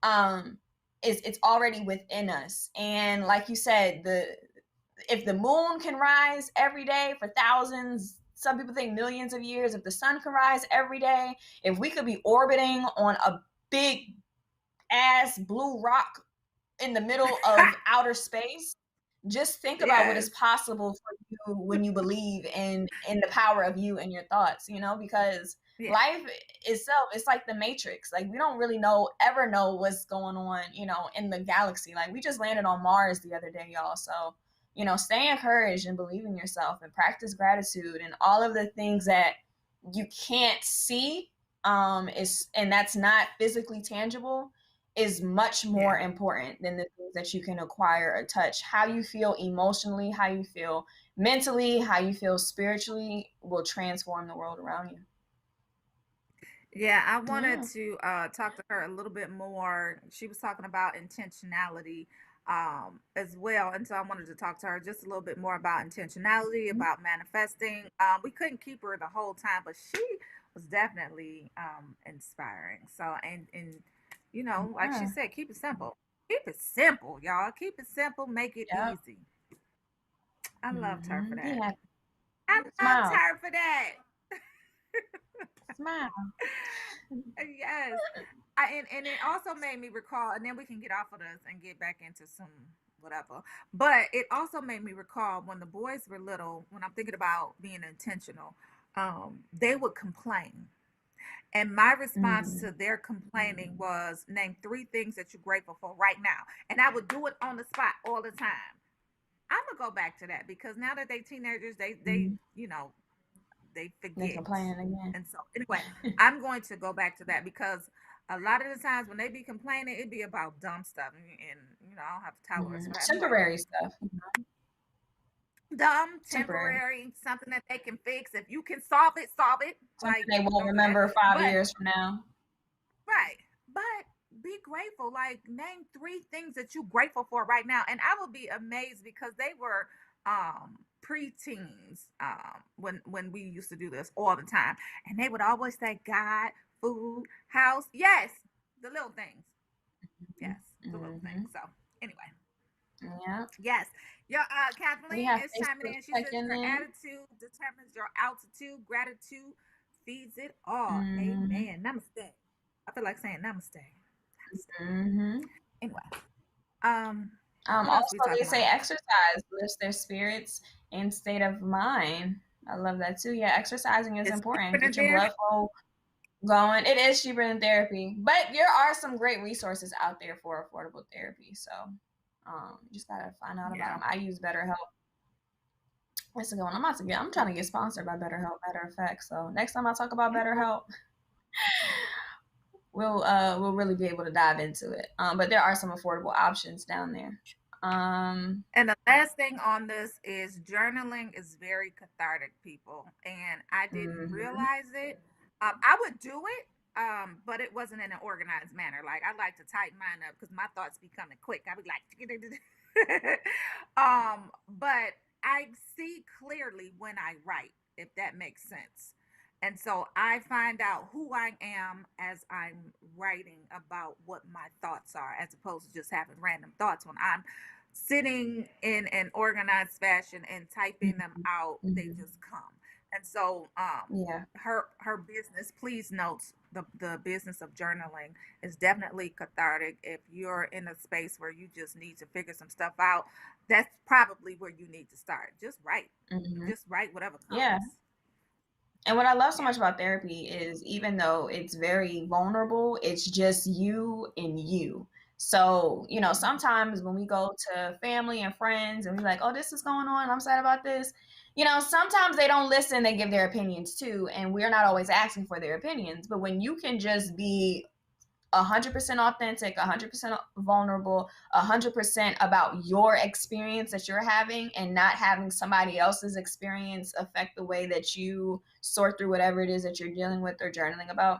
God. It's already within us. And like you said, if the moon can rise every day for thousands, some people think millions of years, if the sun can rise every day, if we could be orbiting on a big ass blue rock in the middle of outer space, just think about what is possible for you when you believe in the power of you and your thoughts, because life itself, it's like the Matrix. Like we don't really ever know what's going on, in the galaxy. Like we just landed on Mars the other day, y'all. So stay encouraged and believe in yourself and practice gratitude and all of the things that you can't see, and that's not physically tangible, is much more important than the things that you can acquire or touch. How you feel emotionally, how you feel mentally, how you feel spiritually will transform the world around you. Yeah, I wanted to talk to her a little bit more. She was talking about intentionality as well. And so I wanted to talk to her just a little bit more about intentionality, about manifesting. We couldn't keep her the whole time, but she was definitely inspiring. So, and like she said, keep it simple. Keep it simple, y'all. Keep it simple, make it easy. I loved her for that. Yeah. I loved her for that. Smile. Yes. And it also made me recall, and then we can get off of this and get back into some whatever. But it also made me recall when the boys were little, when I'm thinking about being intentional, they would complain. And my response to their complaining was, name 3 things that you're grateful for right now. And I would do it on the spot all the time. I'm gonna go back to that because now that they teenagers, they they forget. They complaining again. And so anyway, I'm going to go back to that because a lot of the times when they be complaining, it'd be about dumb stuff, and I don't have tolerance for that. Temporary stuff. Dumb, temporary, something that they can fix. If you can solve it, solve it. Something they won't remember 5 years from now. Right. But be grateful. Like, name 3 things that you're grateful for right now. And I would be amazed because they were preteens when we used to do this all the time. And they would always say God, food, house. Yes, the little things. Yes, the little things. So anyway. Yeah. Yes. Your Kathleen is chiming in. She says your attitude determines your altitude. Gratitude feeds it all. Amen. Namaste. I feel like saying namaste. Anyway. Also they say exercise lifts their spirits and state of mind. I love that too. Yeah, exercising is important. Get your blood flow going. It is cheaper than therapy, but there are some great resources out there for affordable therapy. So you just gotta find out about them. I use BetterHelp. That's a good one. I'm trying to get sponsored by BetterHelp, matter of fact. So next time I talk about BetterHelp, we'll really be able to dive into it. But there are some affordable options down there. And the last thing on this is journaling is very cathartic, people. And I didn't realize it. I would do it, but it wasn't in an organized manner. Like, I like to tighten mine up because my thoughts be coming quick. I be like, but I see clearly when I write, if that makes sense. And so I find out who I am as I'm writing about what my thoughts are, as opposed to just having random thoughts. When I'm sitting in an organized fashion and typing them out, they just come. And so her business, please note, the business of journaling is definitely cathartic. If you're in a space where you just need to figure some stuff out, that's probably where you need to start. Just write. Just write whatever comes. Yeah. And what I love so much about therapy is, even though it's very vulnerable, it's just you and you. So, sometimes when we go to family and friends and we're like, oh, this is going on, I'm sad about this. Sometimes they don't listen, they give their opinions too. And we're not always asking for their opinions. But when you can just be 100% authentic, 100% vulnerable, 100% about your experience that you're having, and not having somebody else's experience affect the way that you sort through whatever it is that you're dealing with or journaling about.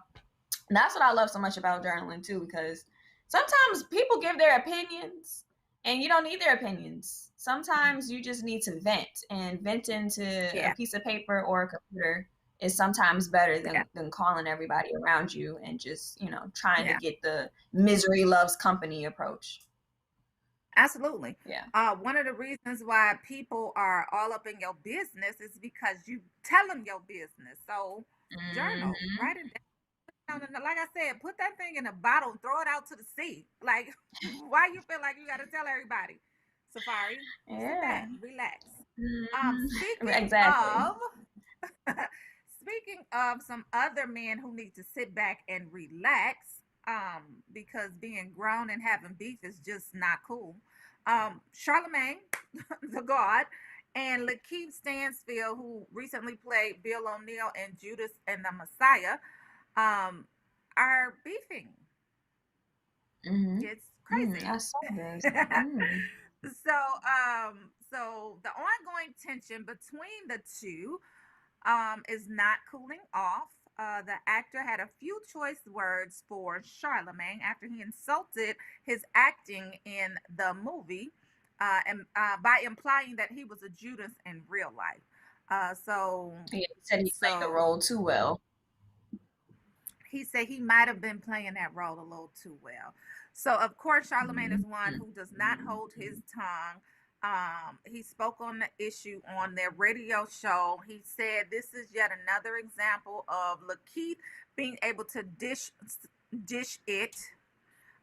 And that's what I love so much about journaling too, because sometimes people give their opinions and you don't need their opinions. Sometimes you just need to vent, and vent into a piece of paper or a computer is sometimes better than calling everybody around you and just, trying to get the misery loves company approach. Absolutely. Yeah. One of the reasons why people are all up in your business is because you tell them your business. So journal, write it down. Like I said, put that thing in a bottle, throw it out to the sea. Like, why you feel like you got to tell everybody? Safari, sit back, relax. Speaking of some other men who need to sit back and relax, because being grown and having beef is just not cool. Charlemagne, the God, and Lakeith Stansfield, who recently played Bill O'Neill in Judas and the Messiah, are beefing. It's crazy. I saw this. So the ongoing tension between the two is not cooling off. The actor had a few choice words for Charlemagne after he insulted his acting in the movie, and by implying that he was a Judas in real life. He said he played the role too well. He said he might have been playing that role a little too well. So, of course, Charlemagne is one who does not hold his tongue. He spoke on the issue on their radio show. He said this is yet another example of Lakeith being able to dish it,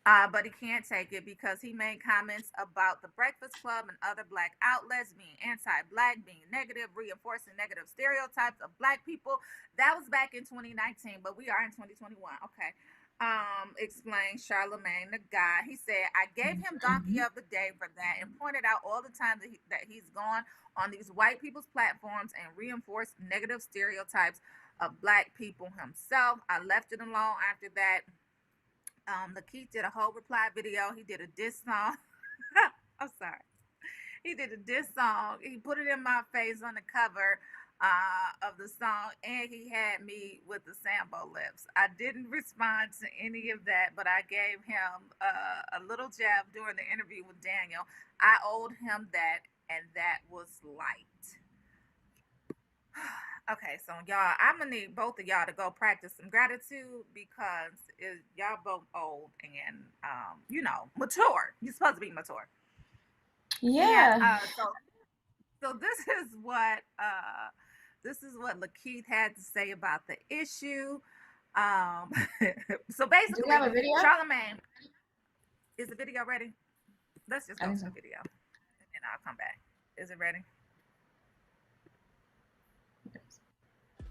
but he can't take it because he made comments about the Breakfast Club and other Black outlets being anti-Black, being negative, reinforcing negative stereotypes of Black people. That was back in 2019, but we are in 2021. Okay. Explained Charlemagne the guy. He said, I gave him Donkey of the Day for that and pointed out all the time that he's gone on these white people's platforms and reinforced negative stereotypes of Black people himself. I left it alone after that. Lakeith did a whole reply video. He did a diss song. I'm sorry. He did a diss song. He put it in my face on the cover of the song, and he had me with the Sambo lips. I didn't respond to any of that, but I gave him a little jab during the interview with Daniel. I owed him that, and that was light. Okay, so y'all, I'm gonna need both of y'all to go practice some gratitude because y'all both old and mature. You're supposed to be mature. Yeah. So this is what Lakeith had to say about the issue. So basically, do we have a video? Charlemagne, is the video ready? Let's just go to the video, and I'll come back. Is it ready?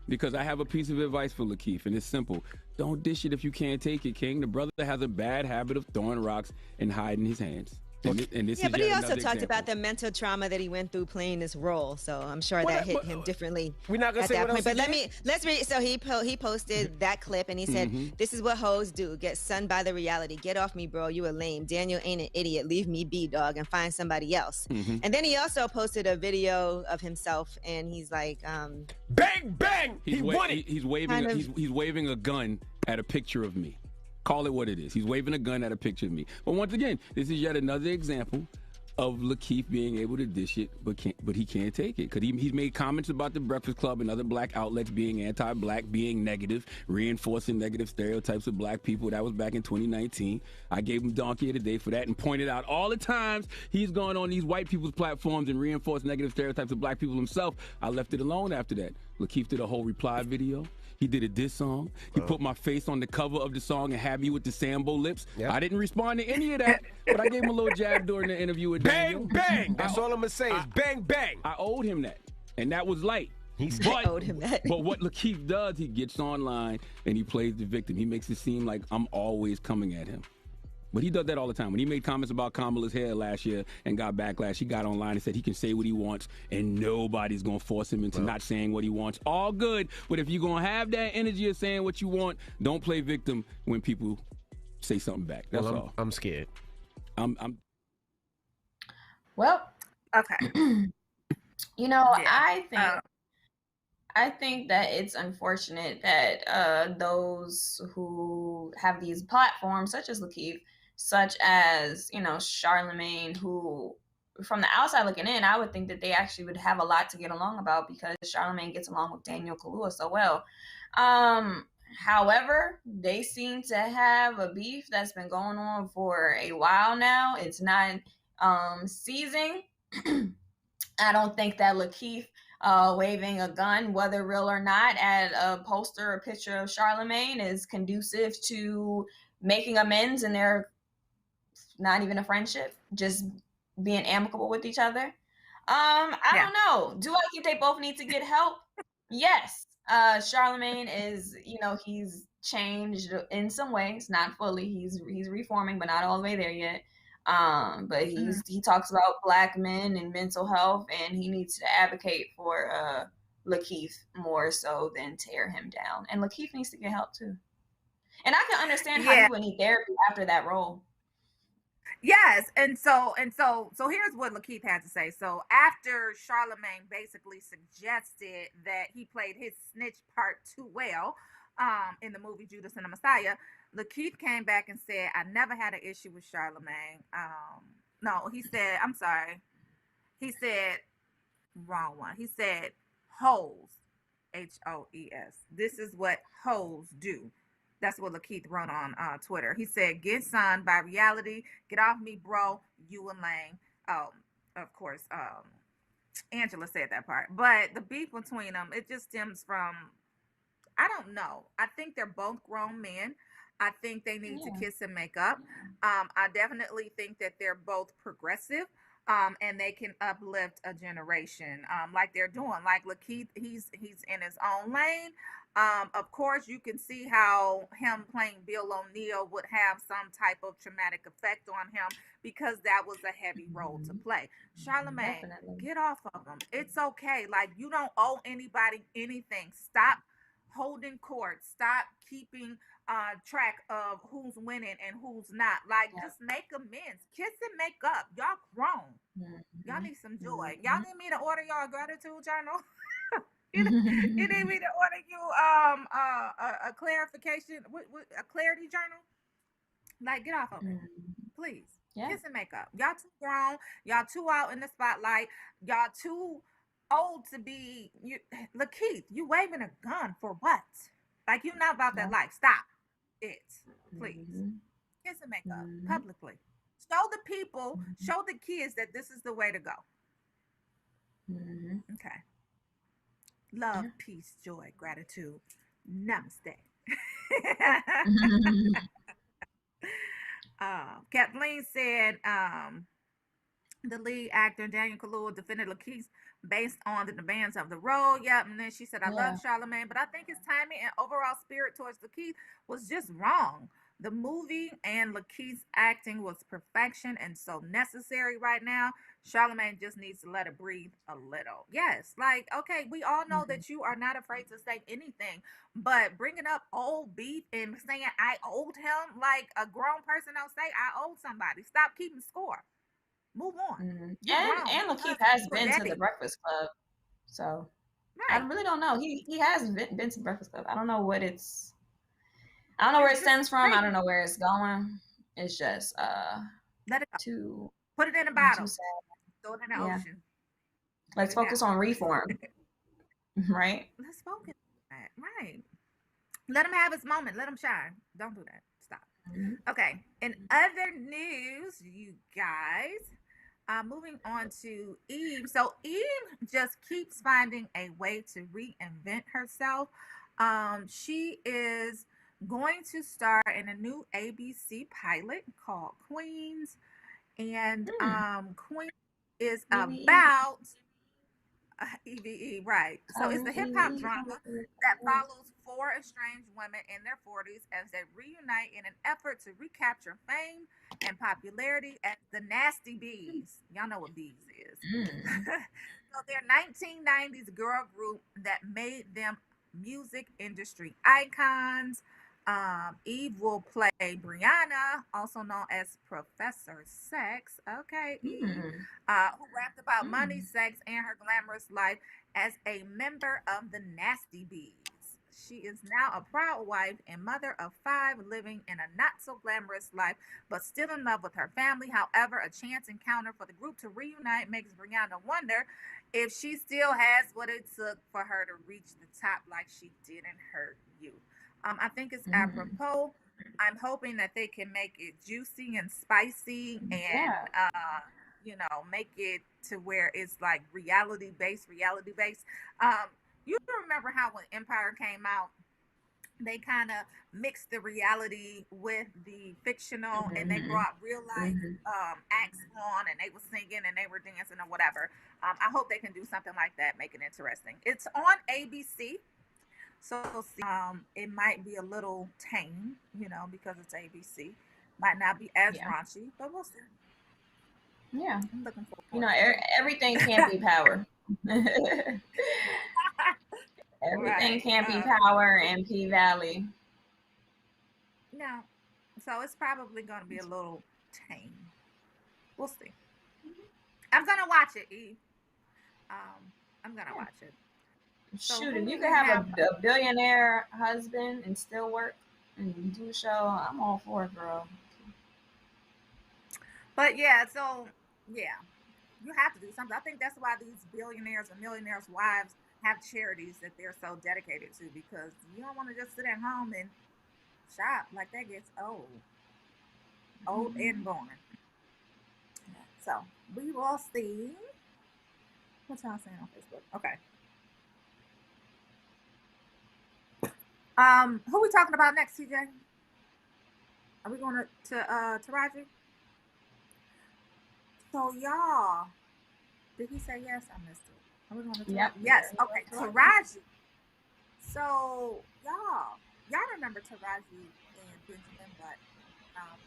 Because I have a piece of advice for Lakeith, and it's simple. Don't dish it if you can't take it, King. The brother has a bad habit of throwing rocks and hiding his hands. And this yeah, is but he also talked example. about the mental trauma that he went through playing this role. So I'm sure that hit him differently. We're not gonna at say that what point. else But let's read. So he posted that clip and he said, "This is what hoes do: get sunned by the reality. Get off me, bro. You a lame. Daniel ain't an idiot. Leave me be, dog, and find somebody else." And then he also posted a video of himself, and he's like, "Bang bang!" He's waving a gun at a picture of me. Call it what it is. He's waving a gun at a picture of me. But once again, this is yet another example of Lakeith being able to dish it, but he can't take it. Because he's made comments about the Breakfast Club and other Black outlets being anti-Black, being negative, reinforcing negative stereotypes of Black people. That was back in 2019. I gave him Donkey of the Day for that and pointed out all the times he's gone on these white people's platforms and reinforced negative stereotypes of Black people himself. I left it alone after that. Lakeith did a whole reply video. He did a diss song. He put my face on the cover of the song and had me with the Sambo lips. Yep. I didn't respond to any of that, but I gave him a little jab during the interview with Daniel. Bang! That's all I'm going to say is bang, bang. I owed him that, and that was light. I owed him that. But what Lakeith does, he gets online and he plays the victim. He makes it seem like I'm always coming at him. But he does that all the time. When he made comments about Kamala's hair last year and got backlash, he got online and said he can say what he wants and nobody's going to force him into not saying what he wants. All good. But if you're going to have that energy of saying what you want, don't play victim when people say something back. That's all. I'm scared. Well, okay. I think that it's unfortunate that those who have these platforms, such as Lakeith, such as, Charlemagne, who from the outside looking in, I would think that they actually would have a lot to get along about because Charlemagne gets along with Daniel Kaluuya so well. However, they seem to have a beef that's been going on for a while now. It's not ceasing. I don't think that Lakeith waving a gun, whether real or not, at a poster or picture of Charlemagne is conducive to making amends, and they're not even a friendship, just being amicable with each other. I don't know. Do I think they both need to get help? Yes. Charlemagne is, he's changed in some ways, not fully. He's reforming, but not all the way there yet. But he talks about Black men and mental health, and he needs to advocate for Lakeith more so than tear him down. And Lakeith needs to get help too. And I can understand how you would need therapy after that role. Yes, and so here's what Lakeith had to say. So after Charlemagne basically suggested that he played his snitch part too well in the movie Judas and the Messiah, Lakeith came back and said, I never had an issue with Charlemagne. No, he said, I'm sorry. He said, wrong one. He said, hoes, Hoes. This is what hoes do. That's what Lakeith wrote on Twitter. He said, get signed by reality. Get off me, bro. You and Lane. Of course, Angela said that part. But the beef between them, it just stems from, I don't know. I think they're both grown men. I think they need to kiss and make up. I definitely think that they're both progressive. And they can uplift a generation like they're doing. Like Lakeith, he's in his own lane. Of course, you can see how him playing Bill O'Neill would have some type of traumatic effect on him because that was a heavy role to play. Charlemagne, get off of him. It's okay. Like, you don't owe anybody anything. Stop holding court. Stop keeping track of who's winning and who's not. Like, just make amends. Kiss and make up. Y'all grown. Y'all need some joy. Y'all need me to order y'all a gratitude journal? You need me to order you a clarification, a clarity journal? Like, get off of it, please. Kiss and make up. Y'all too grown. Y'all too out in the spotlight. Y'all too old to be. Lakeith, you waving a gun for what? Like, you're not about that life. Stop it, please. Kiss and make up publicly. Show the people, show the kids that this is the way to go. Okay. Love, peace, joy, gratitude. Namaste. Kathleen said the lead actor Daniel Kaluuya defended Lakeith based on the demands of the role. Yep. And then she said, I love Charlemagne, but I think his timing and overall spirit towards Lakeith was just wrong. The movie and Lakeith's acting was perfection and so necessary right now. Charlemagne just needs to let it breathe a little. Yes, like, okay, we all know that you are not afraid to say anything, but bringing up old beef and saying I owed him, like a grown person don't say I owed somebody. Stop keeping score. Move on. And Lakeith has been to the Breakfast Club, so I really don't know. He has been to the Breakfast Club. I don't know what it's. I don't know where it stems from. I don't know where it's going. It's just let it go. Put it in a bottle. Throw it in the ocean. Let's focus on reform. Right? Let's focus on that. Right. Let him have his moment. Let him shine. Don't do that. Stop. Okay. In other news, you guys, moving on to Eve. So Eve just keeps finding a way to reinvent herself. She is going to star in a new ABC pilot called Queens, and Queen is about EVE, right? So it's the hip hop drama that follows 4 estranged women in their 40s as they reunite in an effort to recapture fame and popularity as the Nasty Bees. Y'all know what Bees is. So they're 1990s girl group that made them music industry icons. Eve will play Brianna, also known as Professor Sex. Okay, Eve, who rapped about money, sex, and her glamorous life as a member of the Nasty Bees. She is now a proud wife and mother of 5, living in a not so glamorous life, but still in love with her family. However, a chance encounter for the group to reunite makes Brianna wonder if she still has what it took for her to reach the top like she did in her youth. I think it's apropos. I'm hoping that they can make it juicy and spicy and, make it to where it's like reality based. You remember how when Empire came out, they kind of mixed the reality with the fictional and they brought real life acts on and they were singing and they were dancing or whatever. I hope they can do something like that, make it interesting. It's on ABC. So it might be a little tame, you know, because it's ABC. Might not be as raunchy, but we'll see. Yeah. I'm looking forward. You know, everything can't be power. Everything can't be power and P-Valley. No. So it's probably going to be a little tame. We'll see. I'm going to watch it, Eve. I'm going to watch it. Shoot, if you could have a billionaire husband and still work and do a show, I'm all for it, girl. But yeah, so yeah, you have to do something. I think that's why these billionaires and millionaires' wives have charities that they're so dedicated to, because you don't want to just sit at home and shop. Like, that gets old and boring. So we will see. What y'all saying on Facebook? Okay. Who we talking about next, TJ? Are we going to Taraji? So y'all, did he say yes? I missed it. Are we going to Yep. Yes. Okay. Taraji. So y'all remember Taraji and Benjamin Button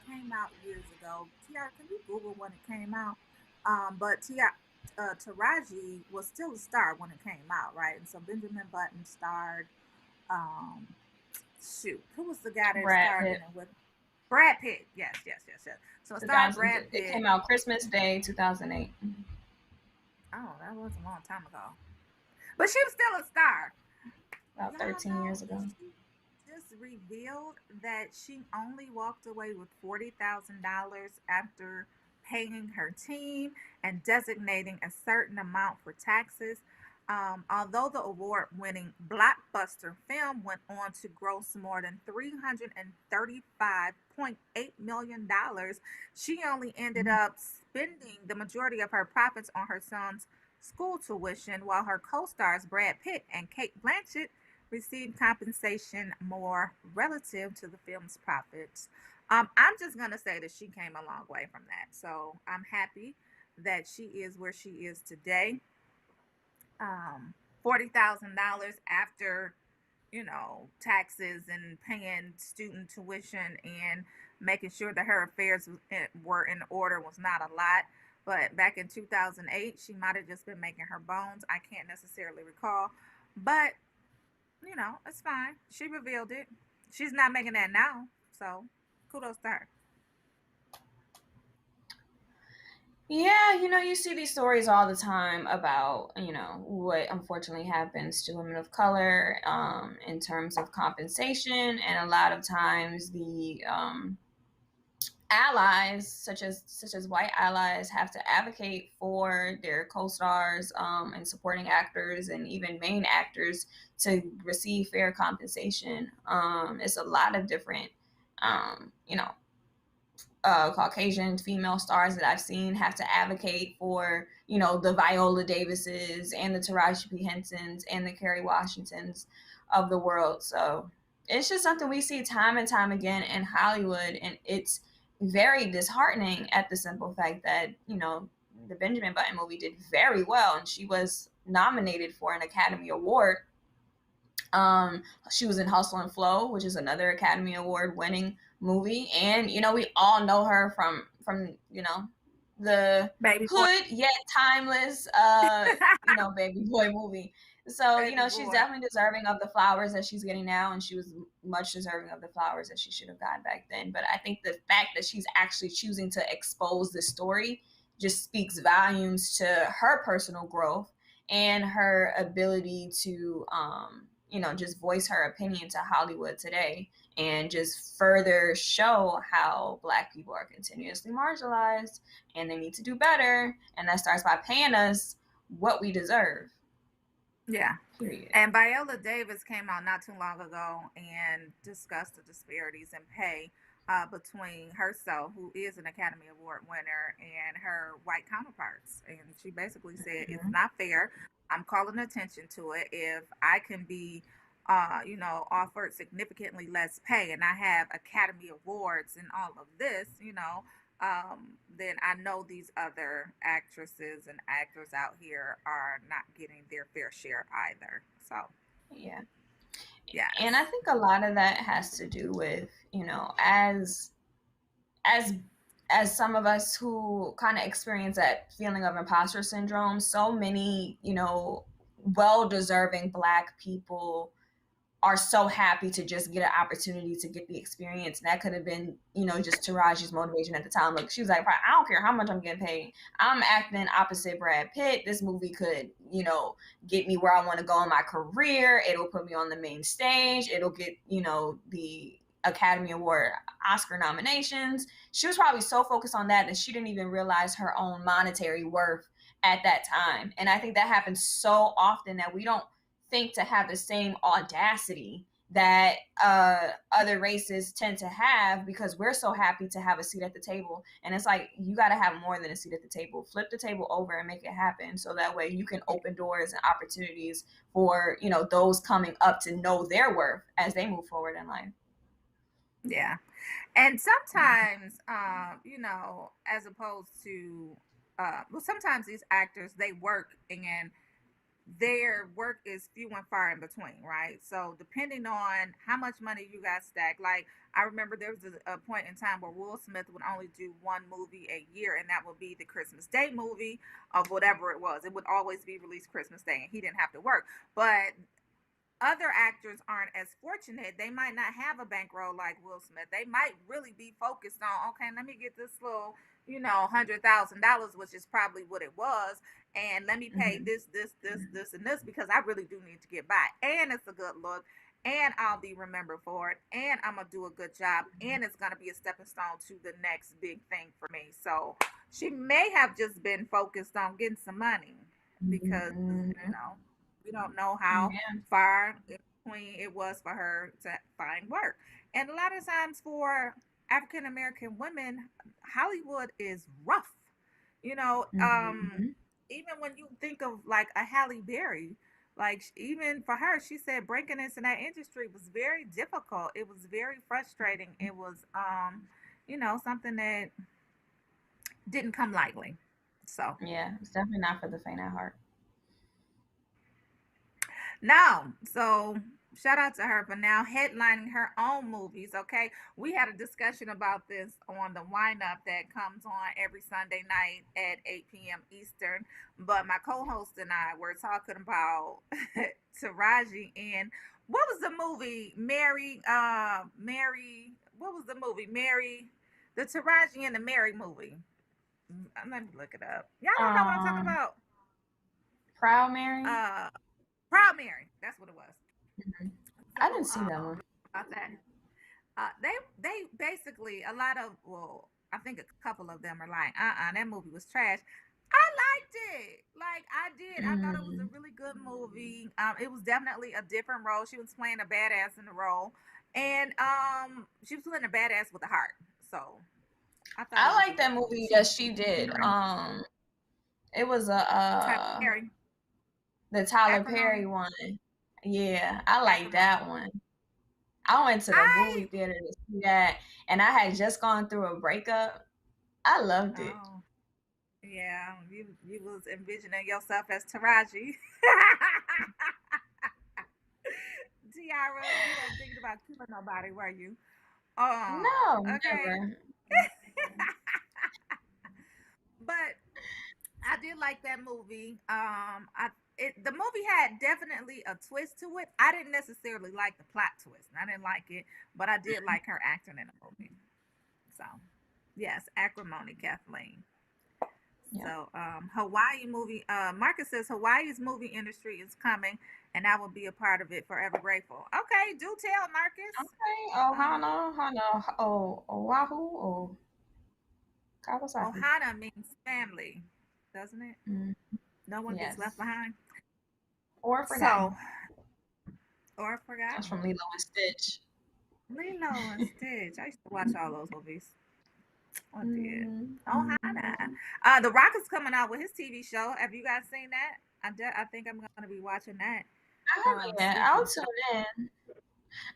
came out years ago. Tiara, can you Google when it came out? But Taraji was still a star when it came out, right? And so Benjamin Button starred. Who was the guy that starred in it with? Brad Pitt. Yes. So it starred Brad Pitt. It came out Christmas Day, 2008. Oh, that was a long time ago. But she was still a star. About 13 years ago. She just revealed that she only walked away with $40,000 after paying her team and designating a certain amount for taxes. Although the award-winning blockbuster film went on to gross more than $335.8 million, she only ended up spending the majority of her profits on her son's school tuition, while her co-stars Brad Pitt and Cate Blanchett received compensation more relative to the film's profits. I'm just going to say that she came a long way from that. So I'm happy that she is where she is today. $40,000 after, taxes and paying student tuition and making sure that her affairs were in order was not a lot. But back in 2008, she might have just been making her bones. I can't necessarily recall. But, it's fine. She revealed it. She's not making that now. So kudos to her. Yeah, you see these stories all the time about, what unfortunately happens to women of color in terms of compensation. And a lot of times the allies, such as white allies, have to advocate for their co-stars and supporting actors and even main actors to receive fair compensation. It's a lot of different, Caucasian female stars that I've seen have to advocate for, the Viola Davises and the Taraji P. Hensons and the Kerry Washingtons of the world. So it's just something we see time and time again in Hollywood, and it's very disheartening at the simple fact that, the Benjamin Button movie did very well, and she was nominated for an Academy Award. She was in Hustle and Flow, which is another Academy Award winning movie, and we all know her from the Baby hood boy. Yet timeless Baby Boy movie. So she's definitely deserving of the flowers that she's getting now, and she was much deserving of the flowers that she should have gotten back then. But I think the fact that she's actually choosing to expose this story just speaks volumes to her personal growth and her ability to just voice her opinion to Hollywood today, and just further show how Black people are continuously marginalized and they need to do better. And that starts by paying us what we deserve. Yeah. Period. And Viola Davis came out not too long ago and discussed the disparities in pay between herself, who is an Academy Award winner, and her white counterparts. And she basically said, it's not fair. I'm calling attention to it. If I can be, offered significantly less pay and I have Academy Awards and all of this, then I know these other actresses and actors out here are not getting their fair share either. So, yeah. Yes. And I think a lot of that has to do with, you know, as some of us who kind of experience that feeling of imposter syndrome, so many, you know, well-deserving Black people are so happy to just get an opportunity to get the experience. And that could have been, you know, just Taraji's motivation at the time. Like, she was like, I don't care how much I'm getting paid. I'm acting opposite Brad Pitt. This movie could, you know, get me where I want to go in my career. It'll put me on the main stage. It'll get, you know, the Academy Award, Oscar nominations. She was probably so focused on that she didn't even realize her own monetary worth at that time. And I think that happens so often that we don't think to have the same audacity that other races tend to have, because we're so happy to have a seat at the table. And it's like, you got to have more than a seat at the table. Flip the table over and make it happen, so that way you can open doors and opportunities for, you know, those coming up to know their worth as they move forward in life. Yeah. And sometimes, you know, as opposed to, well, sometimes these actors, they work and their work is few and far in between, right? So depending on how much money you got stacked, like I remember there was a point in time where Will Smith would only do one movie a year, and that would be the Christmas Day movie of whatever it was. It would always be released Christmas Day, and he didn't have to work. But other actors aren't as fortunate. They might not have a bankroll like Will Smith. They might really be focused on, okay, let me get this little, you know, $100,000, which is probably what it was, and let me pay this, and this, because I really do need to get by, and it's a good look, and I'll be remembered for it, and I'm gonna do a good job, and it's gonna be a stepping stone to the next big thing for me. So she may have just been focused on getting some money, because you know, we don't know how far in between it was for her to find work. And a lot of times for African American women, Hollywood is rough. You know, even when you think of like a Halle Berry, like even for her, she said breaking into that industry was very difficult. It was very frustrating. It was, you know, something that didn't come lightly. So yeah, it's definitely not for the faint at heart. No, so shout out to her for now headlining her own movies. Okay, we had a discussion about this on the Wind Up that comes on every Sunday night at 8 p.m. Eastern. But my co-host and I were talking about Taraji and what was the movie? Mary. What was the movie? Mary, the Taraji and the Mary movie. Let me look it up. Y'all don't know what I'm talking about. Proud Mary. Proud Mary. That's what it was. So, I didn't see that one. About that. They basically, a lot of, well, I think a couple of them are like, that movie was trash. I liked it. Like, I did. I thought it was a really good movie. It was definitely a different role. She was playing a badass in the role, and she was playing a badass with a heart. So I like that movie that she did. It was the Tyler Perry one. Yeah, I like that one. I went to the movie theater to see that, and I had just gone through a breakup. I loved it. Yeah, you was envisioning yourself as Taraji. Tiara, you weren't thinking about killing nobody, were you? No, okay. Never. But I did like that movie. The movie had definitely a twist to it. I didn't necessarily like the plot twist. I didn't like it, but I did like her acting in the movie. So, yes, acrimony, Kathleen. Yeah. So, Hawaii movie. Marcus says Hawaii's movie industry is coming, and I will be a part of it. Forever grateful. Okay, do tell, Marcus. Okay. Oahu, Kawasaki. Ohana means family, doesn't it? No one gets left behind. Or forgotten. Or forgotten. That's from Lilo and Stitch. Lilo and Stitch. I used to watch all those movies. I did. Ohana. The Rock is coming out with his TV show. Have you guys seen that? I think I'm going to be watching that. I'll tune in.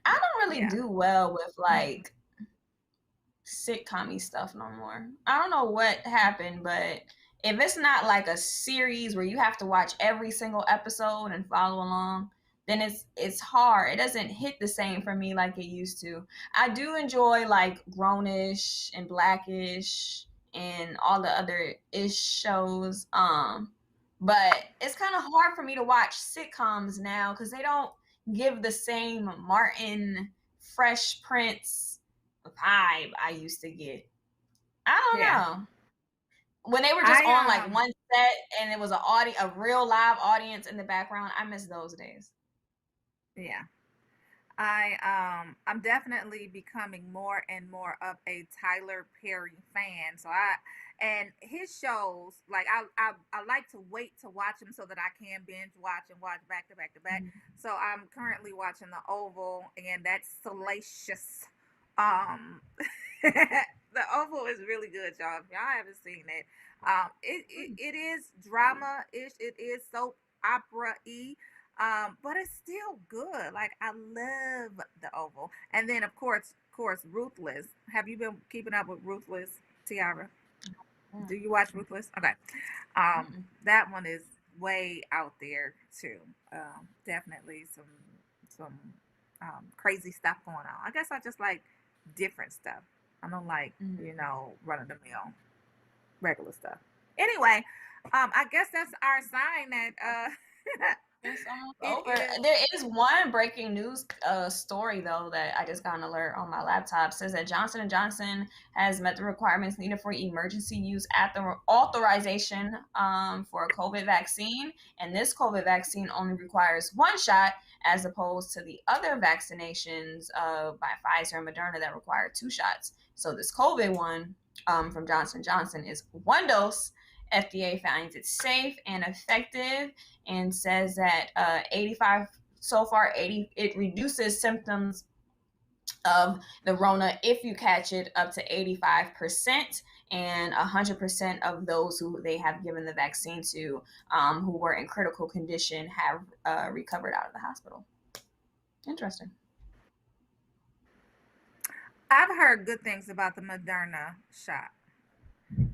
I don't really do well with like sitcom-y stuff no more. I don't know what happened, but if it's not like a series where you have to watch every single episode and follow along, then it's hard. It doesn't hit the same for me like it used to. I do enjoy like Grownish and Blackish and all the other ish shows. But it's kind of hard for me to watch sitcoms now because they don't give the same Martin, Fresh Prince vibe I used to get. I don't know. When they were just on like one set and it was a real live audience in the background, I miss those days. Yeah. I'm definitely becoming more and more of a Tyler Perry fan. So and his shows, like I like to wait to watch them so that I can binge watch and watch back to back to back. So I'm currently watching The Oval, and that's salacious. The Oval is really good, y'all. If y'all haven't seen it, it is drama-ish. It is soap opera-y. But it's still good. Like, I love The Oval. And then of course, Ruthless. Have you been keeping up with Ruthless, Tiara? Do you watch Ruthless? Okay. That one is way out there too. Definitely some crazy stuff going on. I guess I just like different stuff. I don't like, run of the mill regular stuff. Anyway, I guess that's our sign that it's almost over. There is one breaking news story though that I just got an alert on my laptop. It says that Johnson & Johnson has met the requirements needed for emergency use at the authorization for a COVID vaccine, and this COVID vaccine only requires one shot as opposed to the other vaccinations by Pfizer and Moderna that require 2 shots. So this COVID one from Johnson & Johnson is 1 dose. FDA finds it safe and effective and says that 80 it reduces symptoms of the Rona if you catch it up to 85%, and 100% of those who they have given the vaccine to who were in critical condition have recovered out of the hospital. Interesting. I've heard good things about the Moderna shot.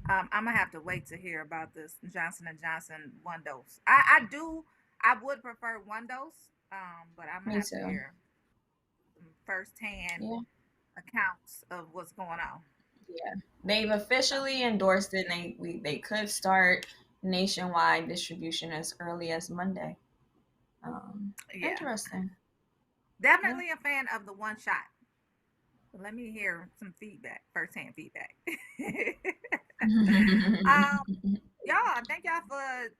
I'm gonna have to wait to hear about this Johnson & Johnson 1 dose. I would prefer 1 dose, but I'm gonna have to hear firsthand accounts of what's going on. Yeah, they've officially endorsed it, and they could start nationwide distribution as early as Monday. Interesting. Definitely a fan of the 1 shot. Let me hear some feedback, firsthand feedback. Y'all, thank y'all for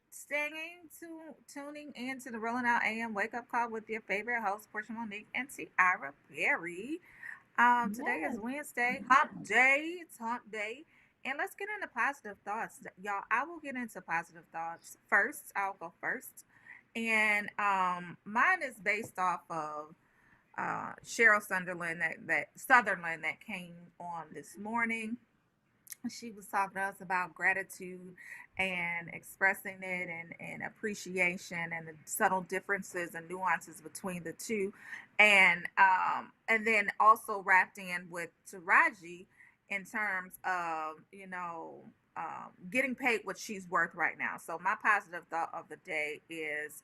tuning in to the Rolling Out AM Wake Up Call with your favorite hosts, Portia Monique and Tiara Berry. Today is Wednesday, hump day. It's hump day. And let's get into positive thoughts. Y'all, I will get into positive thoughts first. I'll go first. And mine is based off of Cheryl Sutherland that came on this morning. She was talking to us about gratitude and expressing it and appreciation and the subtle differences and nuances between the two, and then also wrapped in with Taraji in terms of getting paid what she's worth right now. So my positive thought of the day is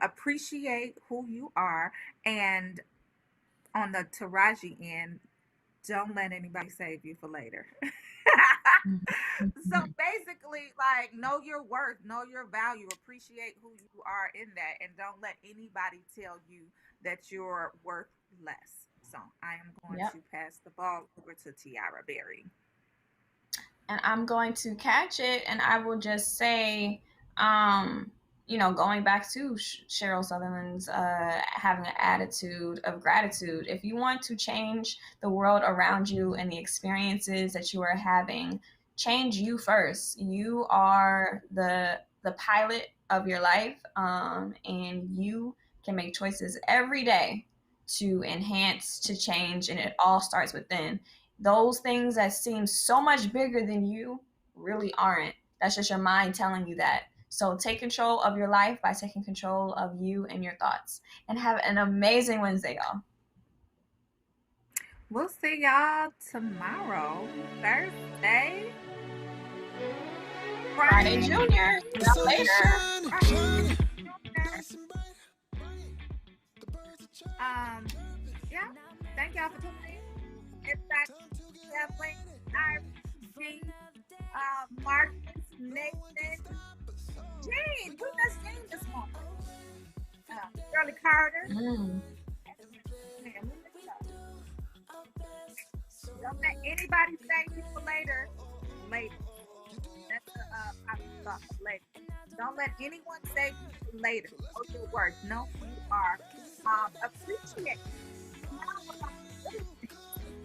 appreciate who you are, and on the Taraji end, don't let anybody save you for later. So basically, like, know your worth, know your value, appreciate who you are in that, and don't let anybody tell you that you're worth less. So I am going to pass the ball over to Tiara Berry. And I'm going to catch it, and I will just say, going back to Cheryl Sutherland's having an attitude of gratitude. If you want to change the world around you and the experiences that you are having, change you first. You are the pilot of your life, and you can make choices every day to enhance, to change, and it all starts within. Those things that seem so much bigger than you really aren't. That's just your mind telling you that. So take control of your life by taking control of you and your thoughts. And have an amazing Wednesday, y'all. We'll see y'all tomorrow, Thursday. Friday Junior. See y'all later. Yeah. Thank y'all for tuning in. It's back Kathleen, Irene, Marcus, Nathan, Gene. We missed Gene this morning. Shirley Carter. Man, we missed y'all. Don't let anybody say you for later. Later. That's later. Don't let anyone say you for later. Those are words. No, you are. Appreciate.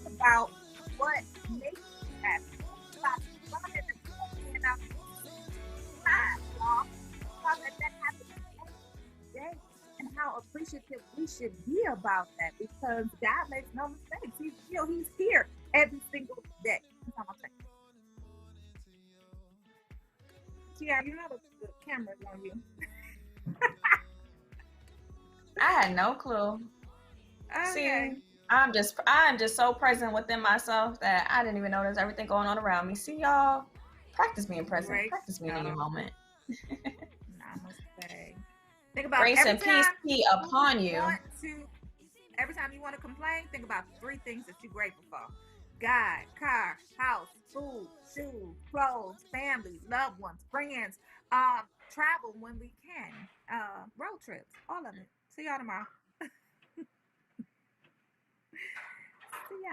About what makes you happy. About fun and about time, y'all. About that happens every day. And how appreciative we should be about that, because God makes no mistakes. He's here every single day. That's all I'm saying. Yeah, you know the camera's on you. I had no clue. Okay. See, I'm just so present within myself that I didn't even notice everything going on around me. See, y'all, practice being present. Grace, practice being in your moment. Namaste. Think about grace and peace be upon you. Every time you want to complain, think about 3 things that you're grateful for: God, car, house, food, shoes, clothes, family, loved ones, friends, travel when we can, road trips, all of it. See y'all tomorrow.